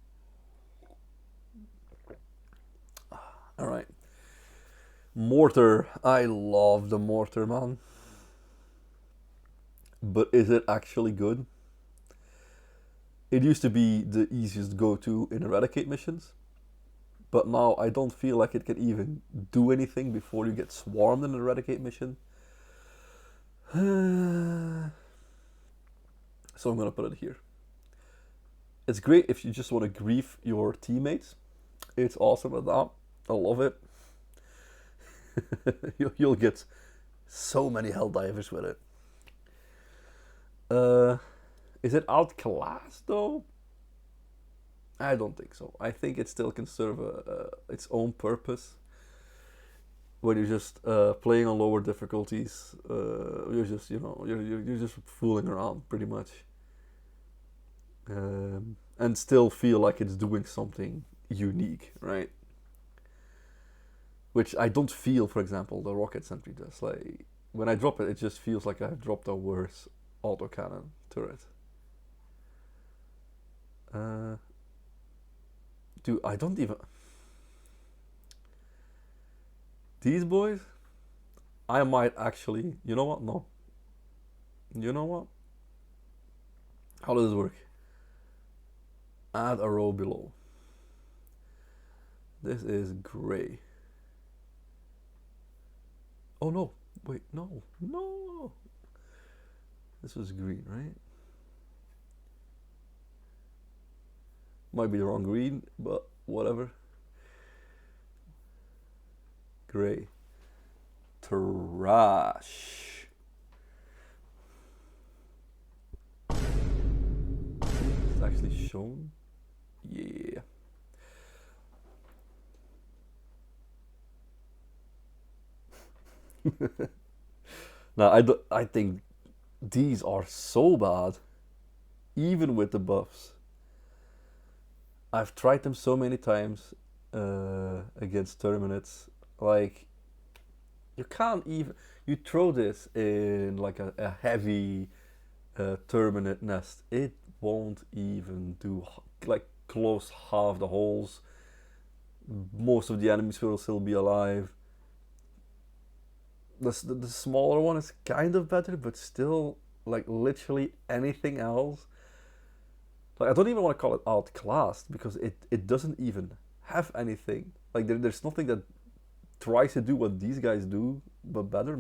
S1: Alright. Mortar. I love the mortar, man. But is it actually good? It used to be the easiest go-to in eradicate missions, but now I don't feel like it can even do anything before you get swarmed in an eradicate mission. So I'm gonna put it here. It's great if you just want to grief your teammates. It's awesome at that. I love it. You'll get so many Helldivers with it. Is it outclassed though? I don't think so. I think it still can serve its own purpose. When you're just playing on lower difficulties, you're just you're just fooling around pretty much, and still feel like it's doing something unique, right? which I don't feel, for example, the rocket sentry does. Like when I drop it, it just feels like I've dropped a worse autocannon turret. Dude, I don't even. These boys, I might actually. You know what? No. You know what? How does this work? Add a row below. This is gray. Oh no, wait, no, no. This was green, right? Might be the wrong green, but whatever. Gray. Trash. It's actually shown. Yeah. Now I think these are so bad, even with the buffs. I've tried them so many times against Terminids. Like you can't even you throw this in like a heavy Terminid nest. It won't even do like close half the holes. Most of the enemies will still be alive. The smaller one is kind of better, but still, like literally anything else. Like I don't even want to call it outclassed because it doesn't even have anything. Like there's nothing that tries to do what these guys do, but better.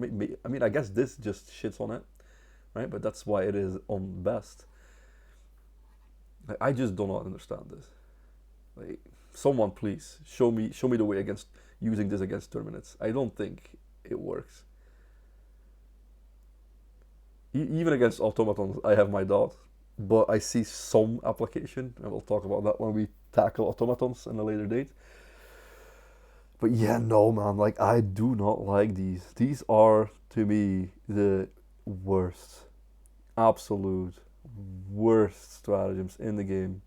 S1: I mean, I guess this just shits on it, right? But that's why it is on best. Like, I just do not understand this. Like someone please show me the way against using this against Terminids. I don't think it works. Even against automatons, I have my doubts, but I see some application, and we'll talk about that when we tackle automatons in a later date. But yeah, no man, like I do not like these. These are to me the worst, absolute worst stratagems in the game.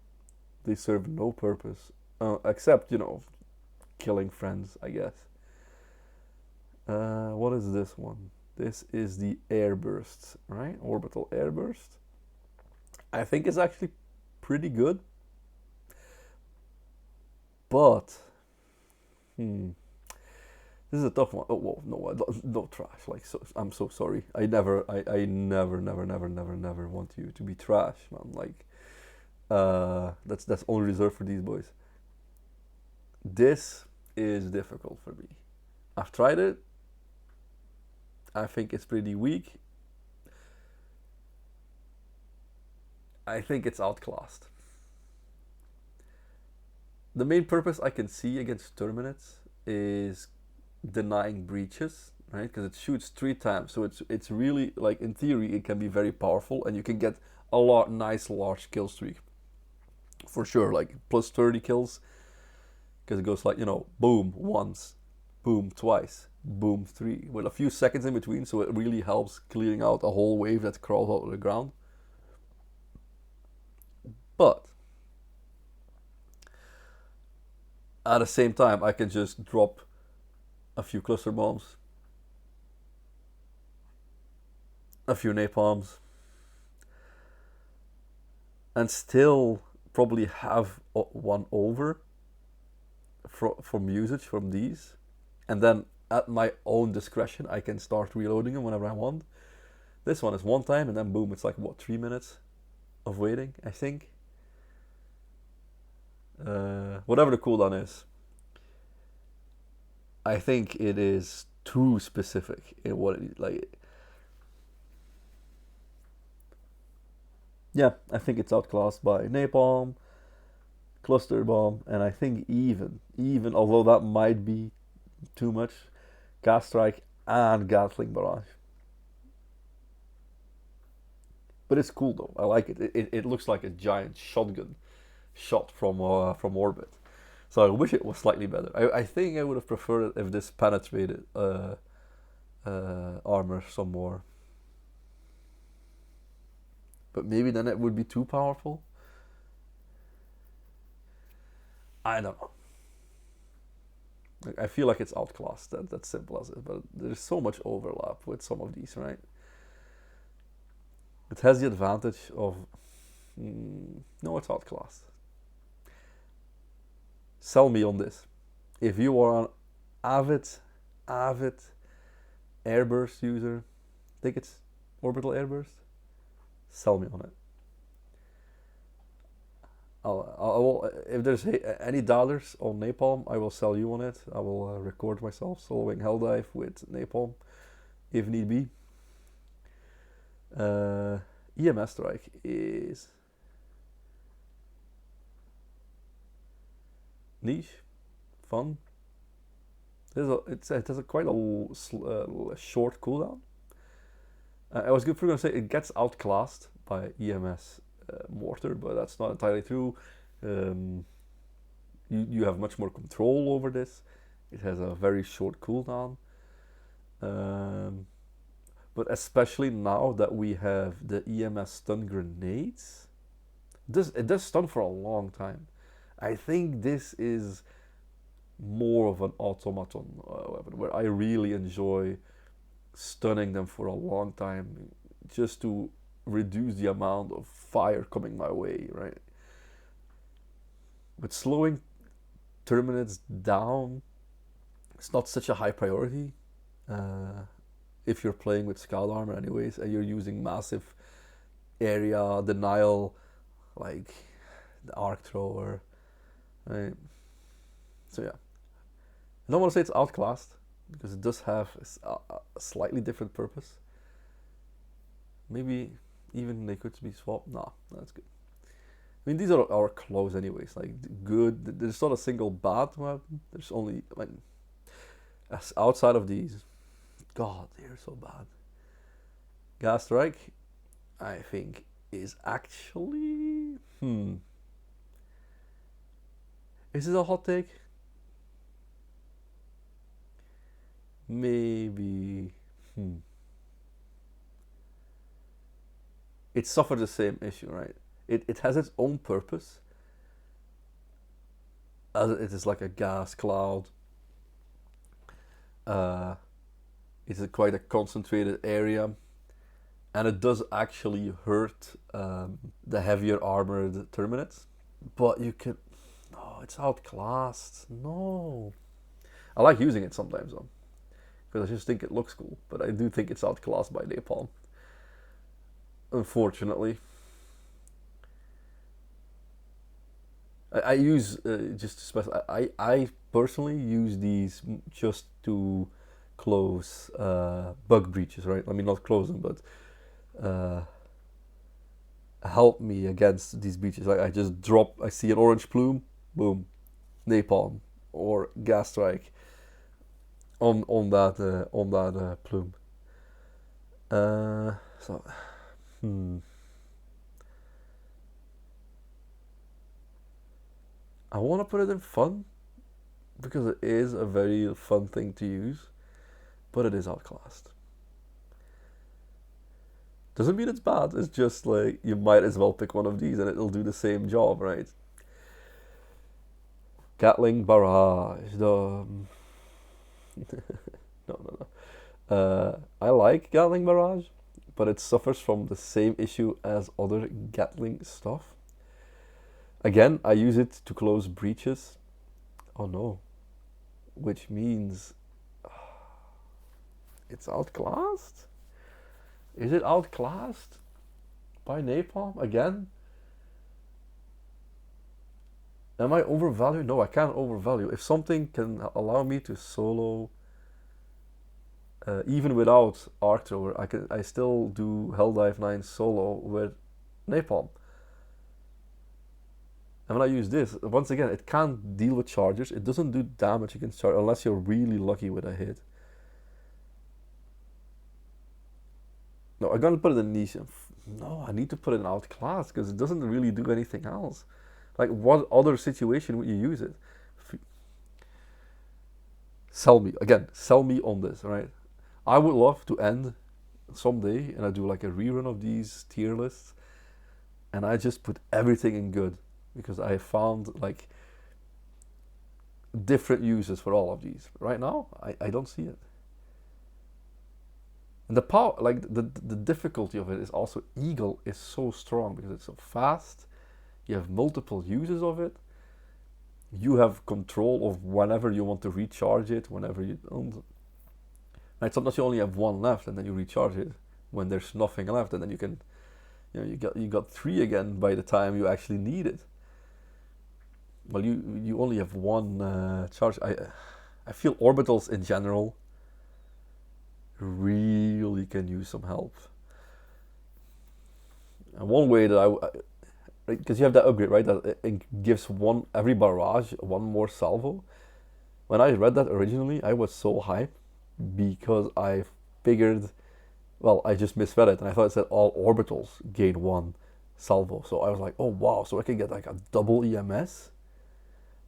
S1: They serve no purpose except killing friends, I guess. What is this one? This is the airburst, right? Orbital airburst. I think it's actually pretty good, but this is a tough one. Oh, whoa, no trash. Like, so, I'm so sorry. I never want you to be trash, man. Like, that's only reserved for these boys. This is difficult for me. I've tried it. I think it's pretty weak. I think it's outclassed. The main purpose I can see against Terminids is denying breaches, right? Because it shoots 3 times, so it's really, like, in theory it can be very powerful, and you can get a nice large kill streak for sure, like plus 30 kills, because it goes like boom once, boom twice, boom 3, with a few seconds in between, so it really helps clearing out a whole wave that crawls out of the ground. But at the same time, I can just drop a few cluster bombs, a few napalms, and still probably have one over from usage from these, and then at my own discretion I can start reloading them whenever I want. This one is one time, and then boom, it's like what, 3 minutes of waiting, I think. Whatever the cooldown is, I think it is too specific in what it is. Like, yeah, I think it's outclassed by napalm, cluster bomb, and I think even although that might be too much, gas strike and gatling barrage. But it's cool though. I like it. It looks like a giant shotgun shot from orbit. So I wish it was slightly better. I think I would have preferred it if this penetrated armor some more. But maybe then it would be too powerful. I don't know. Like, I feel like it's outclassed. That's simple as it. But there's so much overlap with some of these, right? It has the advantage of no, it's outclassed. Sell me on this. If you are an avid airburst user, I think it's orbital airburst. Sell me on it. I will, if there's any dollars on napalm, I will sell you on it. I will record myself soloing Helldive with napalm, if need be. EMS strike is niche, fun. It has a quite a short cooldown. I was going to say it gets outclassed by EMS mortar, but that's not entirely true. You have much more control over this. It has a very short cooldown. But especially now that we have the EMS stun grenades, it does stun for a long time. I think this is more of an automaton weapon where I really enjoy stunning them for a long time just to reduce the amount of fire coming my way, right? But slowing Terminids down, it's not such a high priority if you're playing with scout armor anyways and you're using massive area denial like the arc thrower, right? So yeah, I don't want to say it's outclassed because it does have a slightly different purpose. Maybe even they could be swapped. Nah, that's good. I mean, these are our close anyways. Like good. There's not a single bad weapon. There's only like outside of these. God, they're so bad. Gas strike, I think, is actually Is it a hot take? Maybe. It suffered the same issue, right? It has its own purpose. As it is like a gas cloud. It's quite a concentrated area. And it does actually hurt the heavier armored Terminids. But you can... No, it's outclassed. No. I like using it sometimes though. Because I just think it looks cool. But I do think it's outclassed by napalm. Unfortunately. I use, just to specify, I personally use these just to close bug breaches, right? I mean, not close them, but help me against these breaches. Like I just drop, I see an orange plume, boom, napalm or gas strike on that plume. So, I want to put it in fun because it is a very fun thing to use, but it is outclassed. Doesn't mean it's bad, it's just like you might as well pick one of these and it'll do the same job, right? Gatling Barrage. No. I like Gatling Barrage, but it suffers from the same issue as other Gatling stuff. Again, I use it to close breaches. Oh no. Which means it's outclassed? Is it outclassed by napalm again? Am I overvalued? No, I can't overvalue. If something can allow me to solo, even without arc thrower, I still do Helldive 9 solo with napalm. And when I use this, once again, it can't deal with charges. It doesn't do damage against charge unless you're really lucky with a hit. No, I'm gonna put it in niche. No, I need to put it in outclass because it doesn't really do anything else. Like, what other situation would you use it? Sell me on this, right? I would love to end someday and I do like a rerun of these tier lists, and I just put everything in good because I found like different uses for all of these. Right now, I don't see it. And the power, like the difficulty of it is also Eagle is so strong because it's so fast. You have multiple uses of it. You have control of whenever you want to recharge it, whenever you don't. Right, sometimes you only have one left, and then you recharge it when there's nothing left, and then you can, you got three again by the time you actually need it. Well, you only have one charge. I feel orbitals in general really can use some help. And one way that because you have that upgrade, right? That it gives every barrage one more salvo. When I read that originally, I was so hyped because I figured, well, I just misread it and I thought it said all orbitals gain one salvo. So I was like, oh wow, so I can get like a double EMS.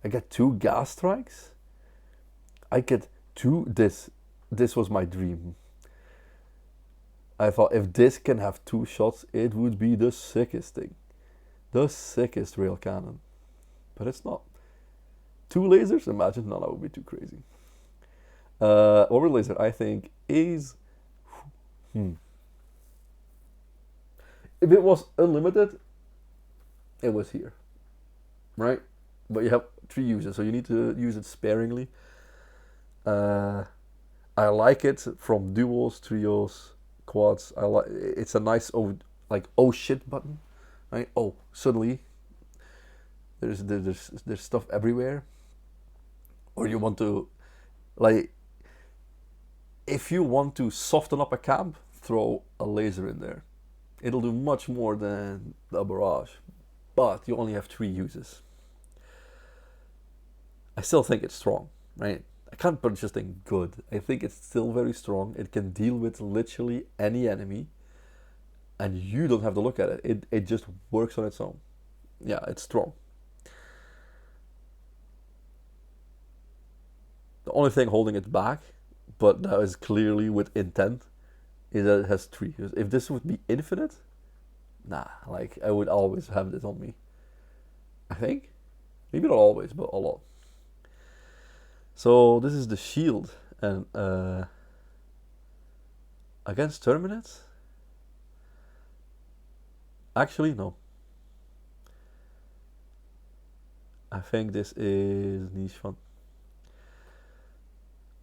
S1: I get 2 gas strikes. I get 2 this. This was my dream. I thought if this can have 2 shots, it would be the sickest thing. The sickest rail cannon. But it's not. 2 lasers? Imagine, no, that would be too crazy. Orbital laser, I think, is... If it was unlimited, it was here. Right? But you have 3 uses, so you need to use it sparingly. I like it from duos, trios, quads. It's a nice oh shit button, right? Oh, suddenly there's stuff everywhere. Or you want to, like, if you want to soften up a camp, throw a laser in there. It'll do much more than the barrage, but you only have 3 uses. I still think it's strong, right? I can't put just think good. I think it's still very strong. It can deal with literally any enemy, and you don't have to look at it. It just works on its own. Yeah, it's strong. The only thing holding it back, but that is clearly with intent, is that it has 3. If this would be infinite, nah, like I would always have this on me. I think. Maybe not always, but a lot. So this is the shield, and against Terminids? Actually, no. I think this is niche fun.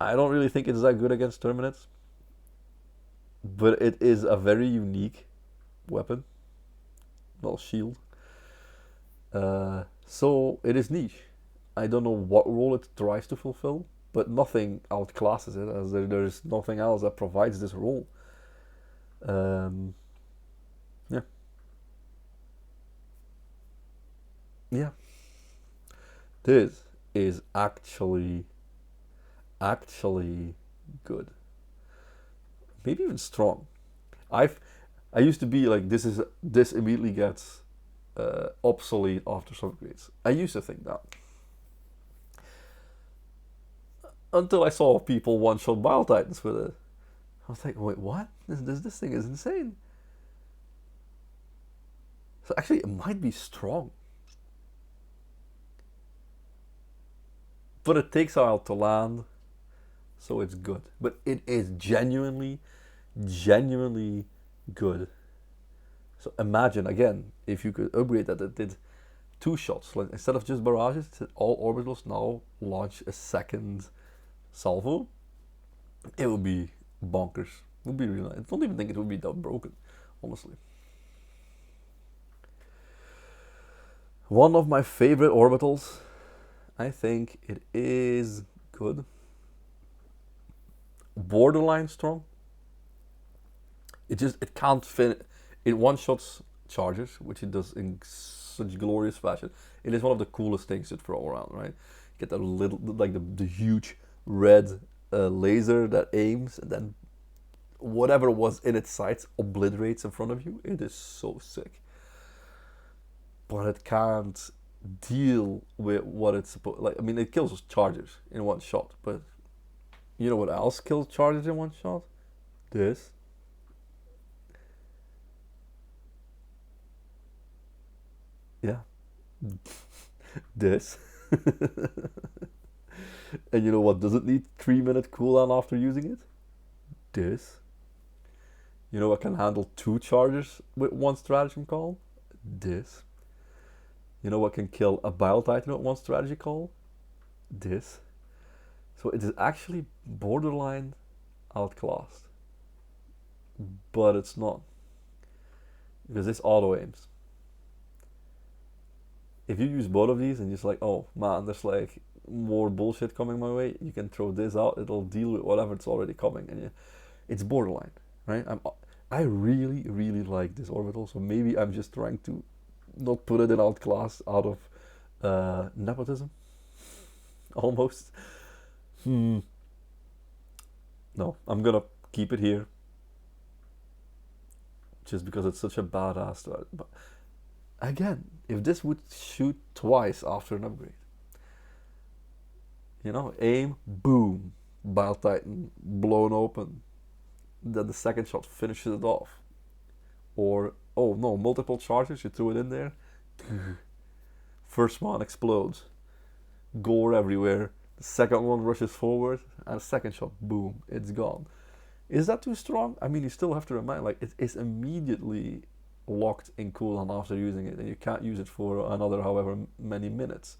S1: I don't really think it's that good against Terminids, but it is a very unique weapon. Well, shield. So it is niche. I don't know what role it tries to fulfill, but nothing outclasses it, as there's nothing else that provides this role. Yeah. Yeah. This is actually good. Maybe even strong. I used to be like, this immediately gets obsolete after some upgrades. I used to think that. Until I saw people one-shot Biotitans with it. I was like, wait, what? This thing is insane. So actually, it might be strong. But it takes a while to land, so it's good. But it is genuinely good. So imagine, again, if you could upgrade that, it did 2 shots. Like, instead of just barrages, all orbitals now launch a second salvo. It would be bonkers. It would be really nice. I don't even think it would be that broken, honestly. One of my favorite orbitals, I think it is good. Borderline strong. It can't fit. It one-shots charges, which it does in such glorious fashion. It is one of the coolest things to throw around, right? You get the little, like the huge red laser that aims, and then whatever was in its sights obliterates in front of you. It is so sick. But it can't deal with what it's supposed. Like, I mean, it kills charges in one shot, but you know what else kills charges in one shot? This. Yeah. This. And you know what doesn't need 3 minute cooldown after using it? This. You know what can handle 2 charges with 1 stratagem call? This. You know what can kill a Bile Titan with 1 strategy call? This. So it is actually borderline outclassed. But it's not. Because this auto aims. If you use both of these and you're just like, oh man, there's like more bullshit coming my way, you can throw this out, it'll deal with whatever it's already coming. And it's borderline, right? I really, really like this orbital, so maybe I'm just trying to not put it in outclass out of nepotism, almost. No, I'm gonna keep it here, just because it's such a badass strat. But again, if this would shoot twice after an upgrade, you know, aim, boom, Bile Titan blown open, then the second shot finishes it off. Or, oh no, multiple charges, you threw it in there, first one explodes, gore everywhere, the second one rushes forward, and the second shot, boom, it's gone. Is that too strong? I mean, you still have to remind, like, it is immediately locked in cooldown after using it, and you can't use it for another however many minutes.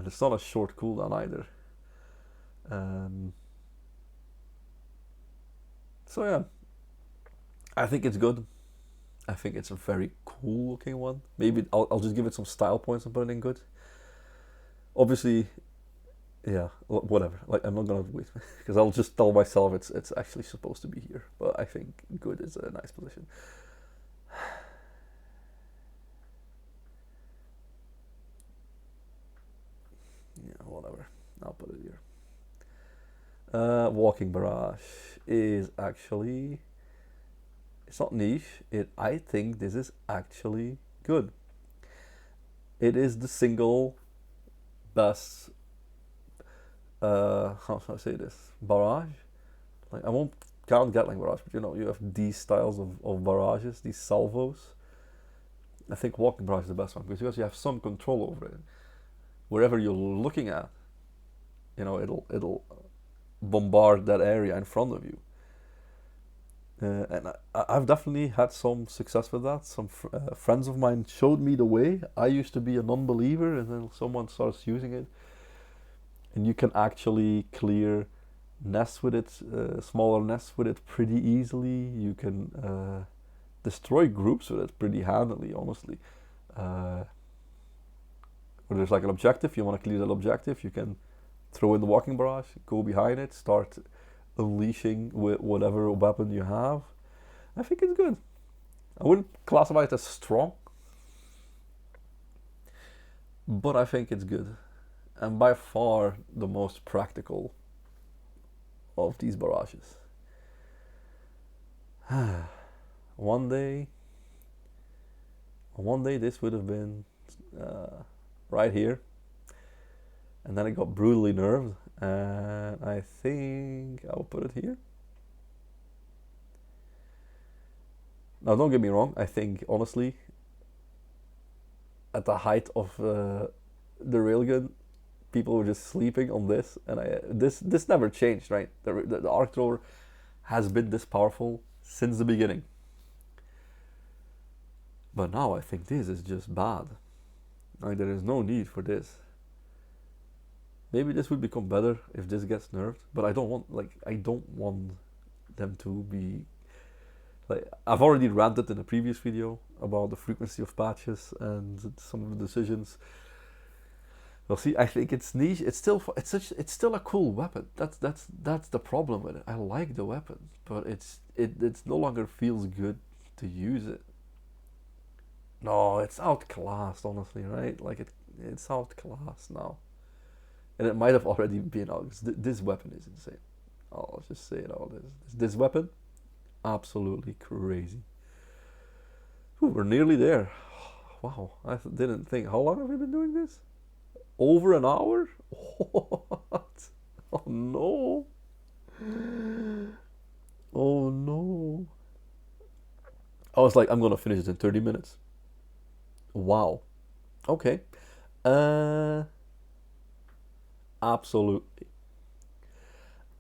S1: It's not a short cooldown either. So yeah, I think it's good. I think it's a very cool looking one. Maybe I'll just give it some style points and put it in good. Obviously, yeah, whatever. Like, I'm not gonna wait because I'll just tell myself it's actually supposed to be here. But I think good is a nice position. Yeah, whatever. I'll put it here. Walking Barrage is actually, it's not niche. I think this is actually good. It is the single best. How should I say this? Barrage. Like, I won't count Gatling barrage, but you know, you have these styles of barrages, these salvos. I think walking barrage is the best one because you have some control over it. Wherever you're looking at, you know, it'll bombard that area in front of you. And I've definitely had some success with that. Some friends of mine showed me the way. I used to be a non-believer, and then someone starts using it, and you can actually clear nests with it, smaller nests with it pretty easily. You can destroy groups with it pretty handily, honestly. Or there's like an objective, you want to clear that objective, you can throw in the walking barrage, go behind it, start unleashing with whatever weapon you have. I think it's good. I wouldn't classify it as strong, but I think it's good. And by far the most practical of these barrages. one day this would have been right here, and then it got brutally nerfed, and I think I'll put it here. Now, don't get me wrong, I think honestly at the height of the railgun, people were just sleeping on this, and this never changed, right? The arc thrower has been this powerful since the beginning. But now I think this is just bad. Like, there is no need for this. Maybe this would become better if this gets nerfed, but I don't want them to be like, I've already ranted in a previous video about the frequency of patches and some of the decisions. Well, see, I think it's niche. It's still a cool weapon. That's the problem with it. I like the weapon, but it's no longer feels good to use it. No, it's outclassed, honestly, right? Like, it's outclassed now. And it might have already been out. This weapon is insane. I'll just say it all. This weapon, absolutely crazy. Ooh, we're nearly there. Wow, I didn't think. How long have we been doing this? Over an hour? What? Oh no. Oh no. I was like, I'm gonna finish it in 30 minutes. Wow. Okay. absolutely,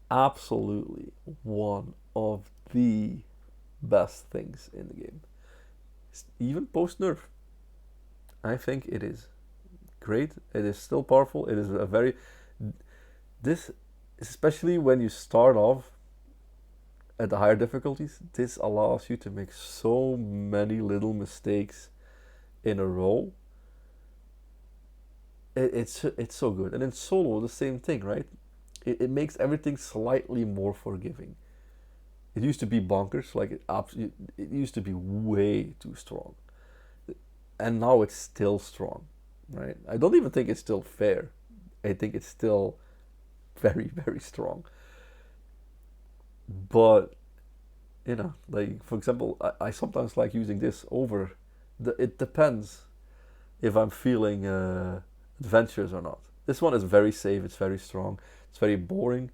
S1: absolutely one of the best things in the game. Even post nerf, I think it is great. It is still powerful. It is a very this, especially when you start off at the higher difficulties. This allows you to make so many little mistakes in a row. It's so good. And in solo, the same thing, right? It makes everything slightly more forgiving. It used to be bonkers, like it used to be way too strong, and now it's still strong, right? I don't even think it's still fair. I think it's still very very strong. But like for example, I sometimes like using this over. It depends if I'm feeling adventurous or not. This one is very safe. It's very strong. It's very boring,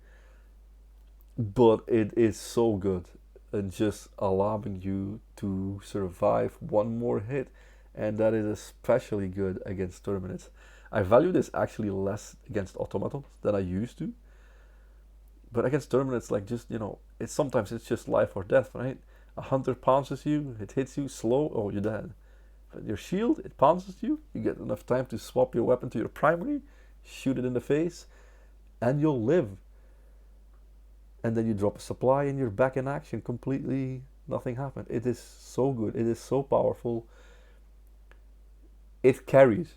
S1: but it is so good and just allowing you to survive one more hit, and that is especially good against Terminids. I value this actually less against Automatons than I used to, but against Terminids, like just it's sometimes it's just life or death, right? A hunter pounces you, it hits you slow, oh you're dead. But your shield, it pounces you, you get enough time to swap your weapon to your primary, shoot it in the face, and you'll live. And then you drop a supply and you're back in action completely. Nothing happened. It is so good. It is so powerful. It carries.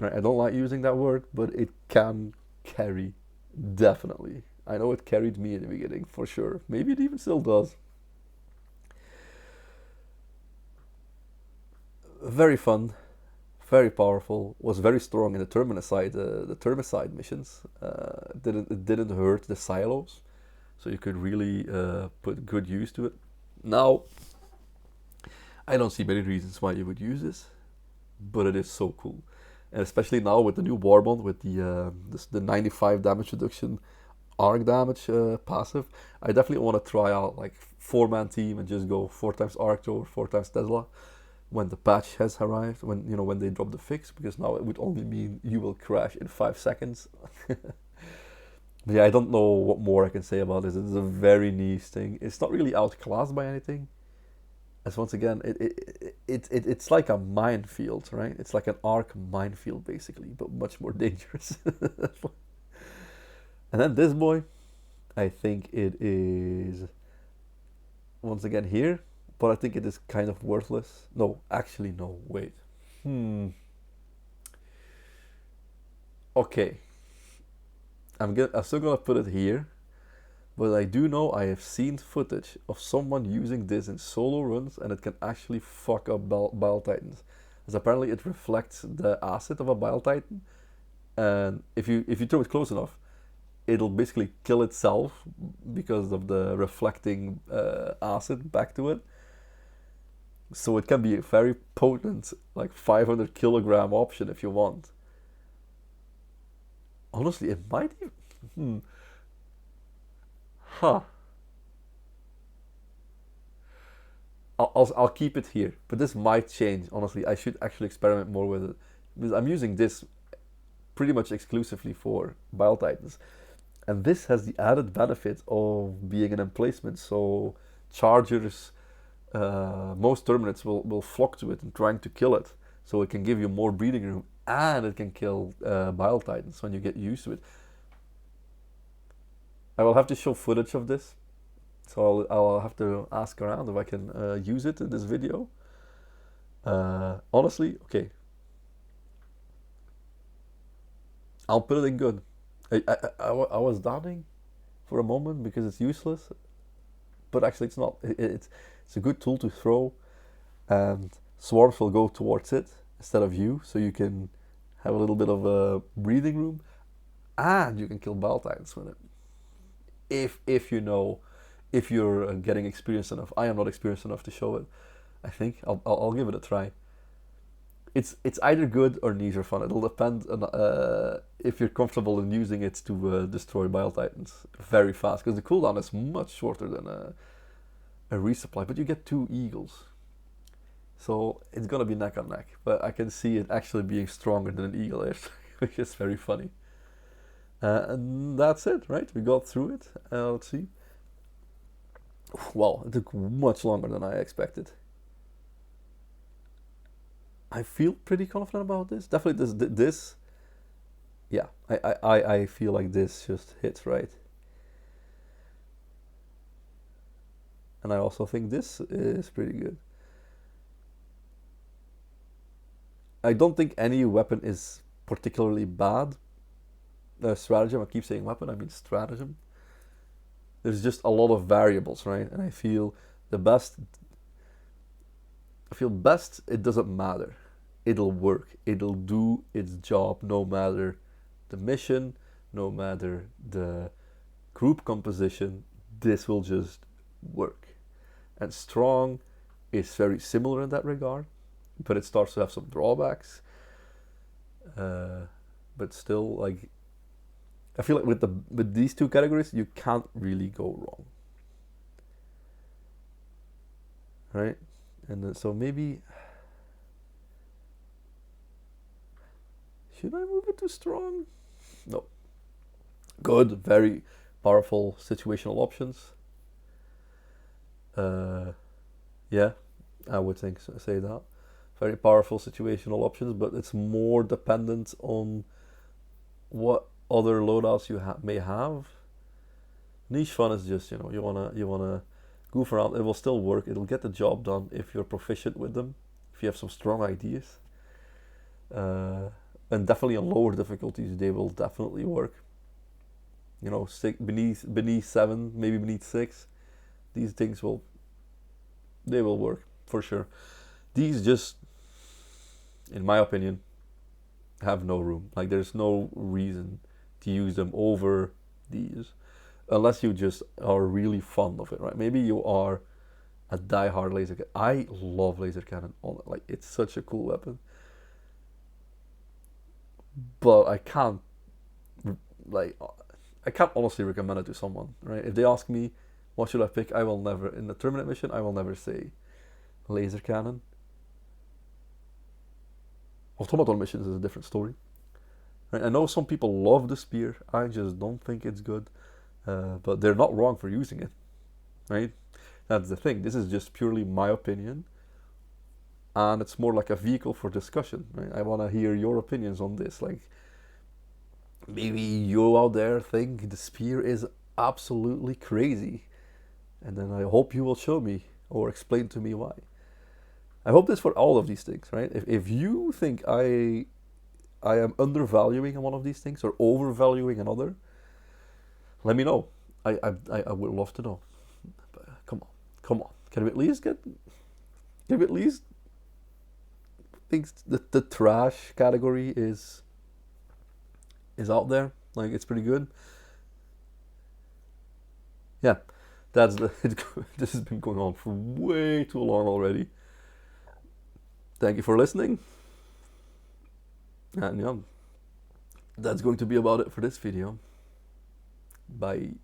S1: Right? I don't like using that word, but it can carry. Definitely. I know it carried me in the beginning for sure. Maybe it even still does. Very fun, very powerful. Was very strong in the Termicide missions. It didn't hurt the silos, so you could really put good use to it. Now, I don't see many reasons why you would use this, but it is so cool, and especially now with the new Warbond with the 95 damage reduction, arc damage passive. I definitely want to try out like 4-man team and just go 4 times arc thrower, 4 times Tesla when the patch has arrived, when they drop the fix, because now it would only mean you will crash in 5 seconds. But yeah, I don't know what more I can say about this. It's a very niche thing. It's not really outclassed by anything. As once again, it's like a minefield, right? It's like an arc minefield basically, but much more dangerous. And then this boy, I think it is once again here, but I think it is kind of worthless. No, actually no, wait. Okay. I'm still gonna put it here, but I do know I have seen footage of someone using this in solo runs, and it can actually fuck up Bile Titans, as apparently it reflects the acid of a Bile Titan, and if you throw it close enough, it'll basically kill itself because of the reflecting acid back to it. So it can be a very potent, like 500 kilogram option if you want. Honestly, it might even. Huh. I'll keep it here, but this might change. Honestly, I should actually experiment more with it because I'm using this pretty much exclusively for Bile Titans, and this has the added benefit of being an emplacement. So chargers, most Terminids will flock to it and trying to kill it. So it can give you more breathing room, and it can kill Bile Titans when you get used to it. I will have to show footage of this, so I'll have to ask around if I can use it in this video. Honestly, okay, I'll put it in good. I was doubting for a moment because it's useless, but actually it's not. It's a good tool to throw, and swarms will go towards it instead of you, so you can have a little bit of a breathing room, and you can kill Bile Titans with it. If you're getting experienced enough. I am not experienced enough to show it. I think I'll give it a try. It's either good or niche or fun. It'll depend on if you're comfortable in using it to destroy Bile Titans very fast, because the cooldown is much shorter than a resupply, but you get 2 eagles. So it's gonna be neck on neck, but I can see it actually being stronger than an eagle is, which is very funny. And that's it, right? We got through it. Let's see. Well, it took much longer than I expected. I feel pretty confident about this. Definitely this yeah, I feel like this just hits right. And I also think this is pretty good. I don't think any weapon is particularly bad. Stratagem, I keep saying weapon, I mean stratagem. There's just a lot of variables, right? And I feel best it doesn't matter. It'll work. It'll do its job no matter the mission, no matter the group composition. This will just work. And strong is very similar in that regard, but it starts to have some drawbacks. But still, like, I feel like with these two categories, you can't really go wrong, right? And so maybe should I move it to strong? No. Good, very powerful situational options. Yeah, I would think so, say that. Very powerful situational options, but it's more dependent on what other loadouts you may have. Niche fun is just, you wanna goof around. It will still work. It'll get the job done if you're proficient with them. If you have some strong ideas, and definitely on lower difficulties, they will definitely work. Beneath 7, maybe beneath 6, these things will work for sure. These just, in my opinion, have no room. Like, there's no reason to use them over these, unless you just are really fond of it, right? Maybe you are a die-hard laser cannon. I love laser cannon. Like, it's such a cool weapon. But I can't honestly recommend it to someone, right? If they ask me, what should I pick? I will never, in the Terminid mission, I will never say laser cannon. Automaton missions is a different story. Right? I know some people love the spear. I just don't think it's good. But they're not wrong for using it, right? That's the thing. This is just purely my opinion, and it's more like a vehicle for discussion, right? I want to hear your opinions on this. Like, maybe you out there think the spear is absolutely crazy, and then I hope you will show me or explain to me why. I hope this for all of these things, right? If you think I am undervaluing one of these things or overvaluing another, let me know. I would love to know. But come on. Can we at least think the trash category is out there? Like, it's pretty good. Yeah, this has been going on for way too long already. Thank you for listening. And yeah, that's going to be about it for this video. Bye.